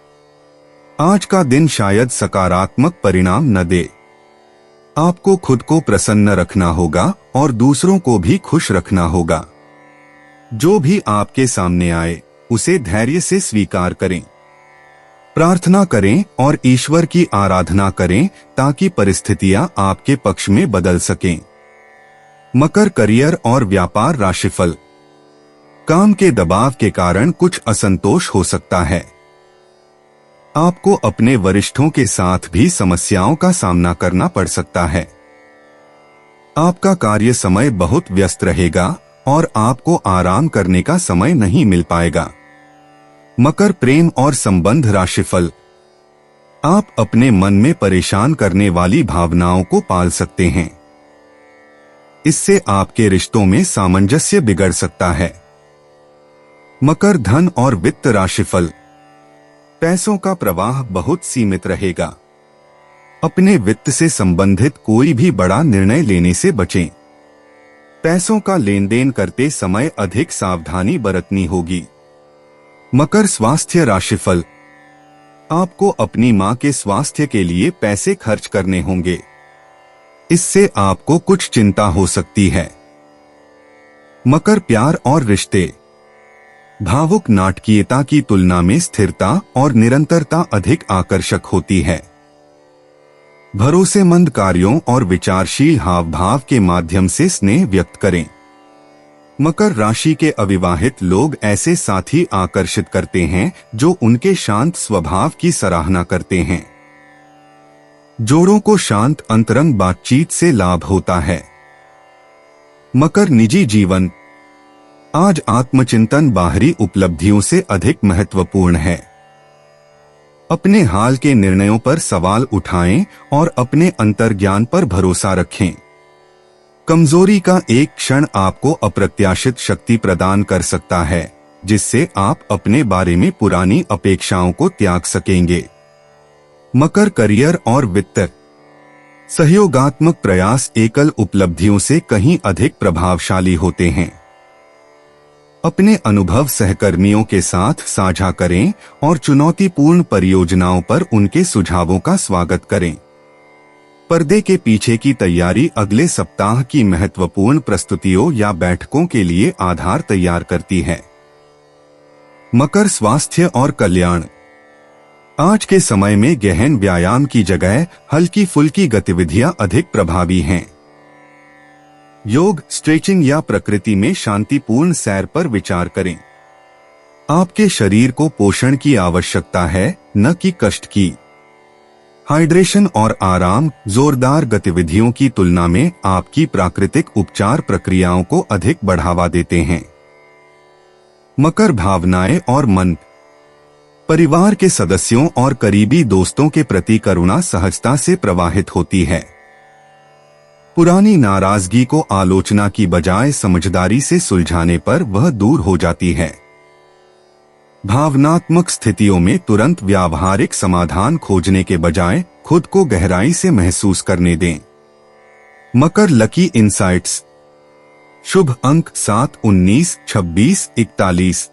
आज का दिन शायद सकारात्मक परिणाम न दे। आपको खुद को प्रसन्न रखना होगा और दूसरों को भी खुश रखना होगा। जो भी आपके सामने आए उसे धैर्य से स्वीकार करें। प्रार्थना करें और ईश्वर की आराधना करें ताकि परिस्थितियां आपके पक्ष में बदल सकें। मकर करियर और व्यापार राशिफल। काम के दबाव के कारण कुछ असंतोष हो सकता है। आपको अपने वरिष्ठों के साथ भी समस्याओं का सामना करना पड़ सकता है। आपका कार्य समय बहुत व्यस्त रहेगा और आपको आराम करने का समय नहीं मिल पाएगा। मकर प्रेम और संबंध राशिफल। आप अपने मन में परेशान करने वाली भावनाओं को पाल सकते हैं। इससे आपके रिश्तों में सामंजस्य बिगड़ सकता है। मकर धन और वित्त राशिफल। पैसों का प्रवाह बहुत सीमित रहेगा। अपने वित्त से संबंधित कोई भी बड़ा निर्णय लेने से बचें। पैसों का लेन देन करते समय अधिक सावधानी बरतनी होगी। मकर स्वास्थ्य राशिफल। आपको अपनी मां के स्वास्थ्य के लिए पैसे खर्च करने होंगे। इससे आपको कुछ चिंता हो सकती है। मकर प्यार और रिश्ते। भावुक नाटकीयता की तुलना में स्थिरता और निरंतरता अधिक आकर्षक होती है। भरोसेमंद कार्यों और विचारशील हाव भाव के माध्यम से स्नेह व्यक्त करें। मकर राशि के अविवाहित लोग ऐसे साथी आकर्षित करते हैं जो उनके शांत स्वभाव की सराहना करते हैं। जोड़ों को शांत अंतरंग बातचीत से लाभ होता है। मकर निजी जीवन। आज आत्मचिंतन बाहरी उपलब्धियों से अधिक महत्वपूर्ण है। अपने हाल के निर्णयों पर सवाल उठाएं और अपने अंतर्ज्ञान पर भरोसा रखें। कमजोरी का एक क्षण आपको अप्रत्याशित शक्ति प्रदान कर सकता है, जिससे आप अपने बारे में पुरानी अपेक्षाओं को त्याग सकेंगे। मकर करियर और वित्त। सहयोगात्मक प्रयास एकल उपलब्धियों से कहीं अधिक प्रभावशाली होते हैं। अपने अनुभव सहकर्मियों के साथ साझा करें और चुनौतीपूर्ण परियोजनाओं पर उनके सुझावों का स्वागत करें। पर्दे के पीछे की तैयारी अगले सप्ताह की महत्वपूर्ण प्रस्तुतियों या बैठकों के लिए आधार तैयार करती है। मकर स्वास्थ्य और कल्याण। आज के समय में गहन व्यायाम की जगह हल्की फुल्की गतिविधियां अधिक प्रभावी हैं। योग, स्ट्रेचिंग या प्रकृति में शांतिपूर्ण सैर पर विचार करें। आपके शरीर को पोषण की आवश्यकता है, न कि कष्ट की। हाइड्रेशन और आराम जोरदार गतिविधियों की तुलना में आपकी प्राकृतिक उपचार प्रक्रियाओं को अधिक बढ़ावा देते हैं। मकर भावनाएं और मन। परिवार के सदस्यों और करीबी दोस्तों के प्रति करुणा सहजता से प्रवाहित होती है। पुरानी नाराजगी को आलोचना की बजाय समझदारी से सुलझाने पर वह दूर हो जाती है। भावनात्मक स्थितियों में तुरंत व्यावहारिक समाधान खोजने के बजाय खुद को गहराई से महसूस करने दें। मकर लकी इंसाइट्स। शुभ अंक 7, 19, 26, 41।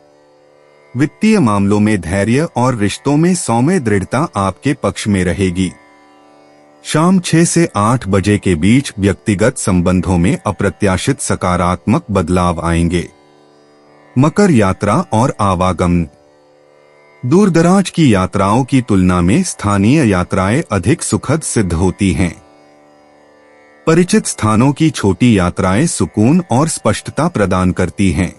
वित्तीय मामलों में धैर्य और रिश्तों में सौम्य दृढ़ता आपके पक्ष में रहेगी। शाम 6 से 8 बजे के बीच व्यक्तिगत संबंधों में अप्रत्याशित सकारात्मक बदलाव आएंगे। मकर यात्रा और आवागमन। दूरदराज की यात्राओं की तुलना में स्थानीय यात्राएं अधिक सुखद सिद्ध होती हैं। परिचित स्थानों की छोटी यात्राएं सुकून और स्पष्टता प्रदान करती हैं।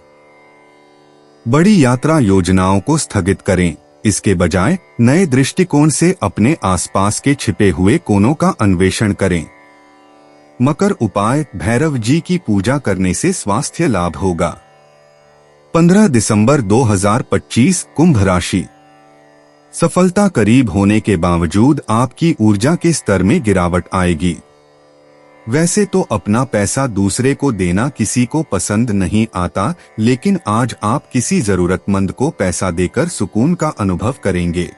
बड़ी यात्रा योजनाओं को स्थगित करें, इसके बजाय नए दृष्टिकोण से अपने आसपास के छिपे हुए कोनों का अन्वेषण करें। मकर उपाय, भैरव जी की पूजा करने से स्वास्थ्य लाभ होगा। 15 दिसंबर 2025 कुंभ राशि। सफलता करीब होने के बावजूद आपकी ऊर्जा के स्तर में गिरावट आएगी। वैसे तो अपना पैसा दूसरे को देना किसी को पसंद नहीं आता, लेकिन आज आप किसी जरूरतमंद को पैसा देकर सुकून का अनुभव करेंगे।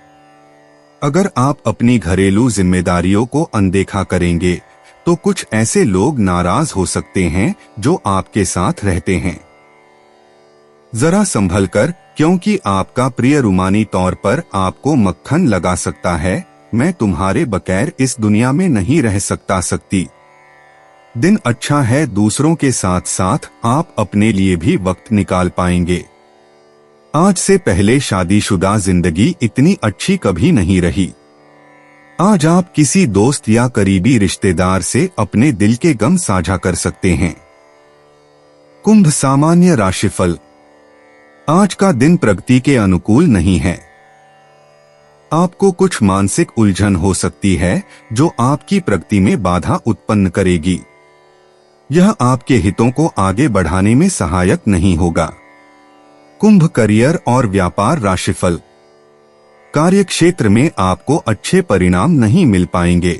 अगर आप अपनी घरेलू जिम्मेदारियों को अनदेखा करेंगे तो कुछ ऐसे लोग नाराज हो सकते हैं जो आपके साथ रहते हैं। जरा संभल कर, क्योंकि आपका प्रिय रूमानी तौर पर आपको मक्खन लगा सकता है, मैं तुम्हारे बगैर इस दुनिया में नहीं रह सकती। दिन अच्छा है, दूसरों के साथ साथ आप अपने लिए भी वक्त निकाल पाएंगे। आज से पहले शादीशुदा जिंदगी इतनी अच्छी कभी नहीं रही। आज आप किसी दोस्त या करीबी रिश्तेदार से अपने दिल के गम साझा कर सकते हैं। कुंभ सामान्य राशिफल। आज का दिन प्रगति के अनुकूल नहीं है। आपको कुछ मानसिक उलझन हो सकती है जो आपकी प्रगति में बाधा उत्पन्न करेगी। यह आपके हितों को आगे बढ़ाने में सहायक नहीं होगा। कुंभ करियर और व्यापार राशिफल। कार्य क्षेत्र में आपको अच्छे परिणाम नहीं मिल पाएंगे।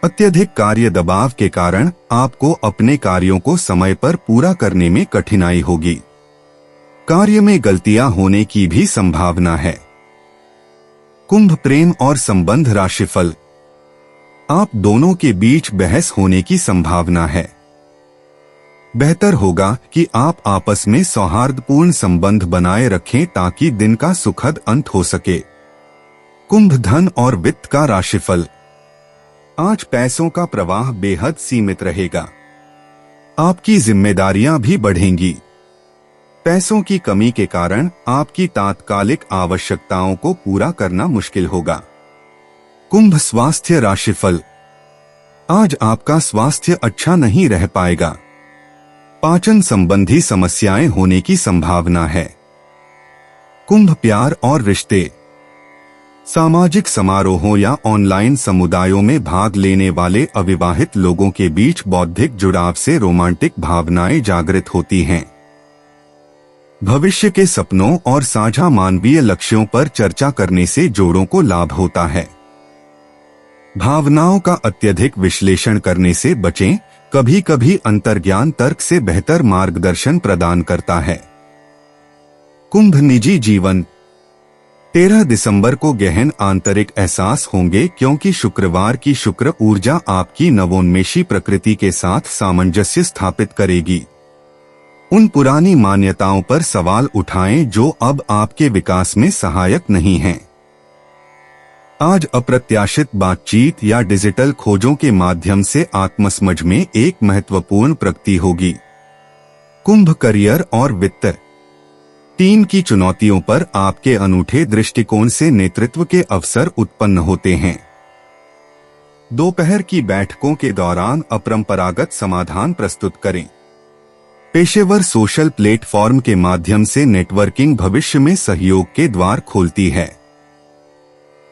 अत्यधिक कार्य दबाव के कारण आपको अपने कार्यों को समय पर पूरा करने में कठिनाई होगी। कार्य में गलतियां होने की भी संभावना है। कुंभ प्रेम और संबंध राशिफल। आप दोनों के बीच बहस होने की संभावना है। बेहतर होगा कि आप आपस में सौहार्दपूर्ण संबंध बनाए रखें ताकि दिन का सुखद अंत हो सके। कुंभ धन और वित्त का राशिफल। आज पैसों का प्रवाह बेहद सीमित रहेगा। आपकी जिम्मेदारियां भी बढ़ेंगी। पैसों की कमी के कारण आपकी तात्कालिक आवश्यकताओं को पूरा करना मुश्किल होगा। कुंभ स्वास्थ्य राशिफल। आज आपका स्वास्थ्य अच्छा नहीं रह पाएगा। पाचन संबंधी समस्याएं होने की संभावना है। कुंभ प्यार और रिश्ते। सामाजिक समारोहों या ऑनलाइन समुदायों में भाग लेने वाले अविवाहित लोगों के बीच बौद्धिक जुड़ाव से रोमांटिक भावनाएं जागृत होती हैं। भविष्य के सपनों और साझा मानवीय लक्ष्यों पर चर्चा करने से जोड़ों को लाभ होता है। भावनाओं का अत्यधिक विश्लेषण करने से बचें, कभी कभी अंतर्ज्ञान तर्क से बेहतर मार्गदर्शन प्रदान करता है। कुंभ निजी जीवन। 13 दिसंबर को गहन आंतरिक एहसास होंगे क्योंकि शुक्रवार की शुक्र ऊर्जा आपकी नवोन्मेषी प्रकृति के साथ सामंजस्य स्थापित करेगी। उन पुरानी मान्यताओं पर सवाल उठाएं जो अब आपके विकास में सहायक नहीं हैं। आज अप्रत्याशित बातचीत या डिजिटल खोजों के माध्यम से आत्मसमझ में एक महत्वपूर्ण प्रगति होगी। कुंभ करियर और वित्त। टीम की चुनौतियों पर आपके अनूठे दृष्टिकोण से नेतृत्व के अवसर उत्पन्न होते हैं। दोपहर की बैठकों के दौरान अपरंपरागत समाधान प्रस्तुत करें। पेशेवर सोशल प्लेटफॉर्म के माध्यम से नेटवर्किंग भविष्य में सहयोग के द्वार खोलती है।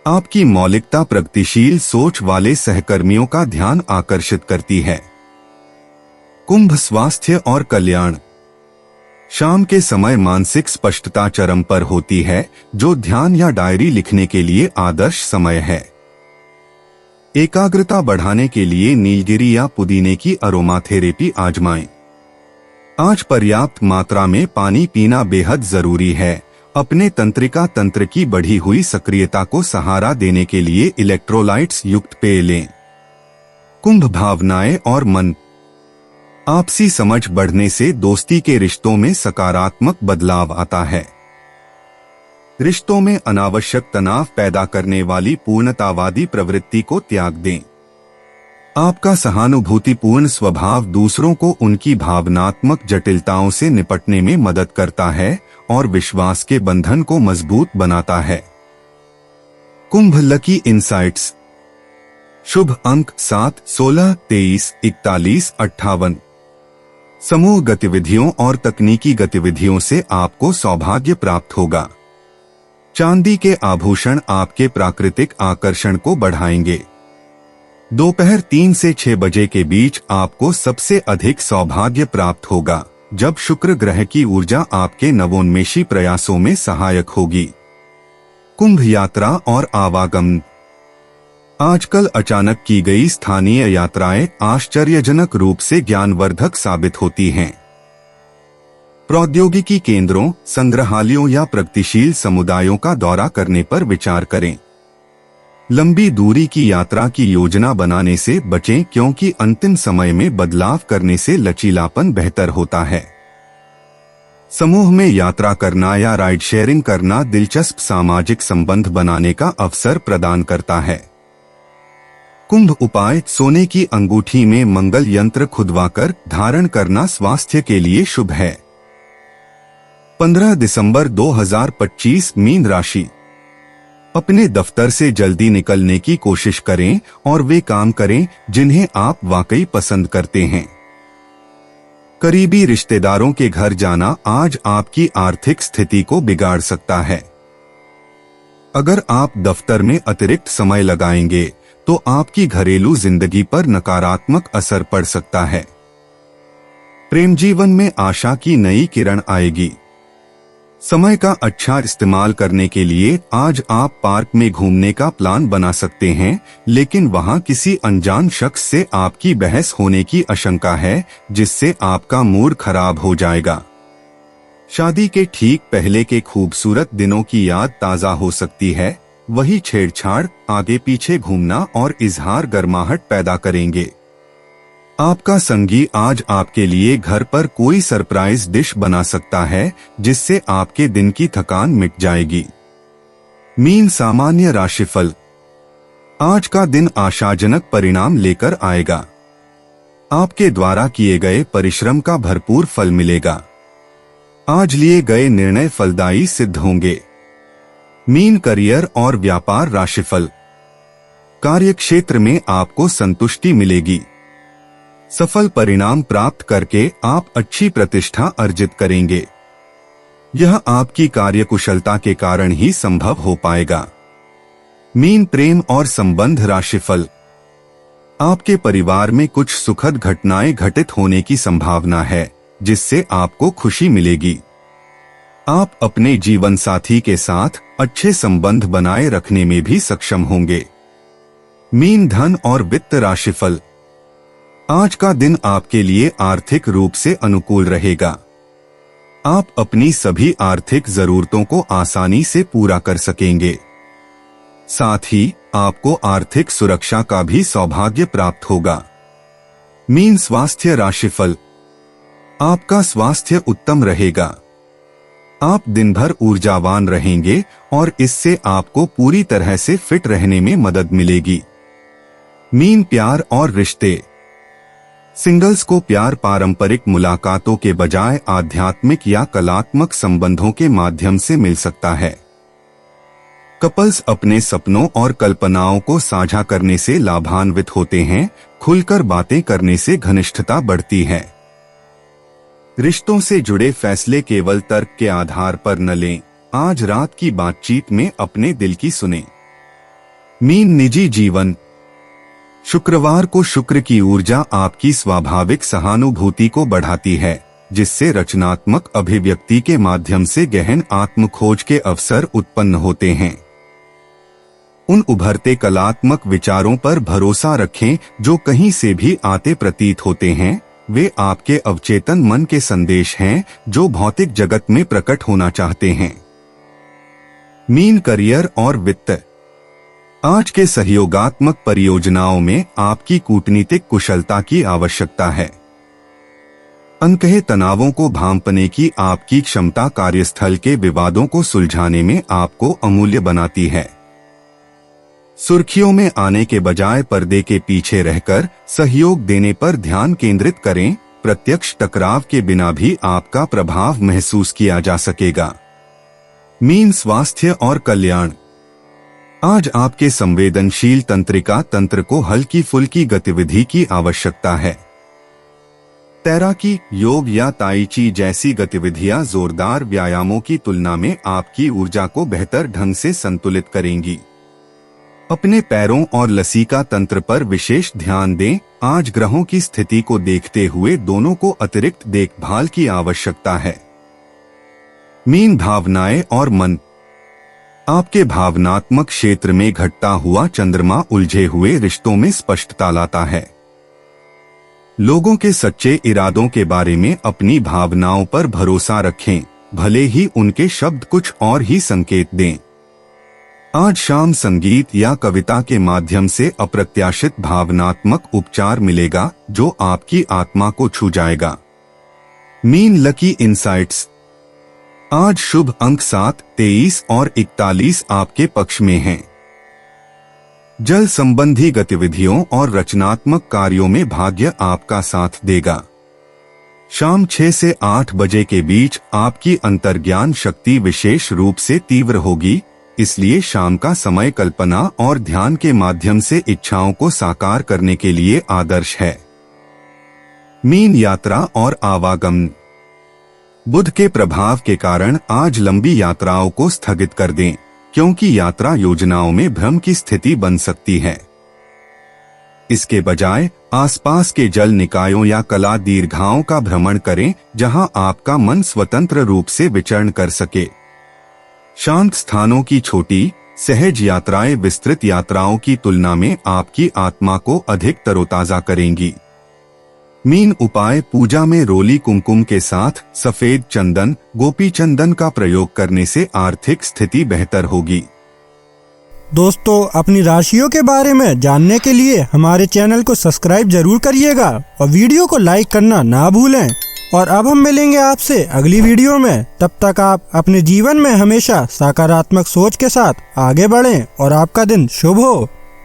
आपकी मौलिकता प्रगतिशील सोच वाले सहकर्मियों का ध्यान आकर्षित करती है। कुंभ स्वास्थ्य और कल्याण। शाम के समय मानसिक स्पष्टता चरम पर होती है, जो ध्यान या डायरी लिखने के लिए आदर्श समय है। एकाग्रता बढ़ाने के लिए नीलगिरी या पुदीने की अरोमा थेरेपी आजमाएं। आज पर्याप्त मात्रा में पानी पीना बेहद जरूरी है। अपने तंत्रिका तंत्र की बढ़ी हुई सक्रियता को सहारा देने के लिए इलेक्ट्रोलाइट्स युक्त पेय लें। कुंभ भावनाएं और मन। आपसी समझ बढ़ने से दोस्ती के रिश्तों में सकारात्मक बदलाव आता है। रिश्तों में अनावश्यक तनाव पैदा करने वाली पूर्णतावादी प्रवृत्ति को त्याग दें। आपका सहानुभूतिपूर्ण स्वभाव दूसरों को उनकी भावनात्मक जटिलताओं से निपटने में मदद करता है और विश्वास के बंधन को मजबूत बनाता है। कुंभ लकी इनसाइट्स। शुभ अंक 7, 16, 23, 41, 58। समूह गतिविधियों और तकनीकी गतिविधियों से आपको सौभाग्य प्राप्त होगा। चांदी के आभूषण आपके प्राकृतिक आकर्षण को बढ़ाएंगे। दोपहर 3 से 6 बजे के बीच आपको सबसे अधिक सौभाग्य प्राप्त होगा, जब शुक्र ग्रह की ऊर्जा आपके नवोन्मेषी प्रयासों में सहायक होगी। कुंभ यात्रा और आवागमन। आजकल अचानक की गई स्थानीय यात्राएं आश्चर्यजनक रूप से ज्ञानवर्धक साबित होती हैं। प्रौद्योगिकी केंद्रों, संग्रहालयों या प्रगतिशील समुदायों का दौरा करने पर विचार करें। लंबी दूरी की यात्रा की योजना बनाने से बचें, क्योंकि अंतिम समय में बदलाव करने से लचीलापन बेहतर होता है। समूह में यात्रा करना या राइड शेयरिंग करना दिलचस्प सामाजिक संबंध बनाने का अवसर प्रदान करता है। कुंभ उपाय। सोने की अंगूठी में मंगल यंत्र खुदवाकर धारण करना स्वास्थ्य के लिए शुभ है। 15 दिसंबर 2025 मीन राशि। अपने दफ्तर से जल्दी निकलने की कोशिश करें और वे काम करें जिन्हें आप वाकई पसंद करते हैं। करीबी रिश्तेदारों के घर जाना आज आपकी आर्थिक स्थिति को बिगाड़ सकता है। अगर आप दफ्तर में अतिरिक्त समय लगाएंगे तो आपकी घरेलू जिंदगी पर नकारात्मक असर पड़ सकता है। प्रेम जीवन में आशा की नई किरण आएगी। समय का अच्छा इस्तेमाल करने के लिए आज आप पार्क में घूमने का प्लान बना सकते हैं, लेकिन वहां किसी अनजान शख्स से आपकी बहस होने की आशंका है, जिससे आपका मूड खराब हो जाएगा। शादी के ठीक पहले के खूबसूरत दिनों की याद ताजा हो सकती है। वही छेड़छाड़, आगे पीछे घूमना और इजहार गर्माहट पैदा करेंगे। आपका संगी आज आपके लिए घर पर कोई सरप्राइज डिश बना सकता है, जिससे आपके दिन की थकान मिट जाएगी। मीन सामान्य राशिफल। आज का दिन आशाजनक परिणाम लेकर आएगा। आपके द्वारा किए गए परिश्रम का भरपूर फल मिलेगा। आज लिए गए निर्णय फलदायी सिद्ध होंगे। मीन करियर और व्यापार राशिफल। कार्यक्षेत्र में आपको संतुष्टि मिलेगी। सफल परिणाम प्राप्त करके आप अच्छी प्रतिष्ठा अर्जित करेंगे। यह आपकी कार्यकुशलता के कारण ही संभव हो पाएगा। मीन प्रेम और संबंध राशिफल। आपके परिवार में कुछ सुखद घटनाएं घटित होने की संभावना है, जिससे आपको खुशी मिलेगी। आप अपने जीवन साथी के साथ अच्छे संबंध बनाए रखने में भी सक्षम होंगे। मीन धन और वित्त राशिफल। आज का दिन आपके लिए आर्थिक रूप से अनुकूल रहेगा। आप अपनी सभी आर्थिक जरूरतों को आसानी से पूरा कर सकेंगे। साथ ही आपको आर्थिक सुरक्षा का भी सौभाग्य प्राप्त होगा। मीन स्वास्थ्य राशिफल। आपका स्वास्थ्य उत्तम रहेगा। आप दिन भर ऊर्जावान रहेंगे और इससे आपको पूरी तरह से फिट रहने में मदद मिलेगी। मीन प्यार और रिश्ते। सिंगल्स को प्यार पारंपरिक मुलाकातों के बजाय आध्यात्मिक या कलात्मक संबंधों के माध्यम से मिल सकता है। कपल्स अपने सपनों और कल्पनाओं को साझा करने से लाभान्वित होते हैं। खुलकर बातें करने से घनिष्ठता बढ़ती है। रिश्तों से जुड़े फैसले केवल तर्क के आधार पर न लें। आज रात की बातचीत में अपने दिल की सुनें। मीन निजी जीवन। शुक्रवार को शुक्र की ऊर्जा आपकी स्वाभाविक सहानुभूति को बढ़ाती है, जिससे रचनात्मक अभिव्यक्ति के माध्यम से गहन आत्मखोज के अवसर उत्पन्न होते हैं। उन उभरते कलात्मक विचारों पर भरोसा रखें जो कहीं से भी आते प्रतीत होते हैं। वे आपके अवचेतन मन के संदेश हैं जो भौतिक जगत में प्रकट होना चाहते हैं। मीन करियर और वित्त। आज के सहयोगात्मक परियोजनाओं में आपकी कूटनीतिक कुशलता की आवश्यकता है। अनकहे तनावों को भांपने की आपकी क्षमता कार्यस्थल के विवादों को सुलझाने में आपको अमूल्य बनाती है। सुर्खियों में आने के बजाय पर्दे के पीछे रहकर सहयोग देने पर ध्यान केंद्रित करें। प्रत्यक्ष टकराव के बिना भी आपका प्रभाव महसूस किया जा सकेगा। मीन स्वास्थ्य और कल्याण। आज आपके संवेदनशील तंत्रिका तंत्र को हल्की फुल्की गतिविधि की आवश्यकता है। तैराकी, योग या ताई ची जैसी गतिविधियां जोरदार व्यायामों की तुलना में आपकी ऊर्जा को बेहतर ढंग से संतुलित करेंगी। अपने पैरों और लसीका तंत्र पर विशेष ध्यान दें। आज ग्रहों की स्थिति को देखते हुए दोनों को अतिरिक्त देखभाल की आवश्यकता है। मीन भावनाएं और मन। आपके भावनात्मक क्षेत्र में घटता हुआ चंद्रमा उलझे हुए रिश्तों में स्पष्टता लाता है। लोगों के सच्चे इरादों के बारे में अपनी भावनाओं पर भरोसा रखें, भले ही उनके शब्द कुछ और ही संकेत दें। आज शाम संगीत या कविता के माध्यम से अप्रत्याशित भावनात्मक उपचार मिलेगा जो आपकी आत्मा को छू जाएगा। Mean lucky insights. आज शुभ अंक 7, 23 और 41 आपके पक्ष में हैं। जल संबंधी गतिविधियों और रचनात्मक कार्यों में भाग्य आपका साथ देगा। शाम 6 से 8 बजे के बीच आपकी अंतर्ज्ञान शक्ति विशेष रूप से तीव्र होगी, इसलिए शाम का समय कल्पना और ध्यान के माध्यम से इच्छाओं को साकार करने के लिए आदर्श है। मीन यात्रा और आवागमन। बुध के प्रभाव के कारण आज लंबी यात्राओं को स्थगित कर दें, क्योंकि यात्रा योजनाओं में भ्रम की स्थिति बन सकती है। इसके बजाय आसपास के जल निकायों या कला दीर्घाओं का भ्रमण करें, जहां आपका मन स्वतंत्र रूप से विचरण कर सके। शांत स्थानों की छोटी, सहज यात्राएं विस्तृत यात्राओं की तुलना में आपकी आत्मा को अधिक तरोताजा करेंगी। मीन उपाय। पूजा में रोली कुमकुम के साथ सफेद चंदन, गोपी चंदन का प्रयोग करने से आर्थिक स्थिति बेहतर होगी। दोस्तों, अपनी राशियों के बारे में जानने के लिए हमारे चैनल को सब्सक्राइब जरूर करिएगा और वीडियो को लाइक करना ना भूलें। और अब हम मिलेंगे आपसे अगली वीडियो में। तब तक आप अपने जीवन में हमेशा सकारात्मक सोच के साथ आगे बढ़ें और आपका दिन शुभ हो।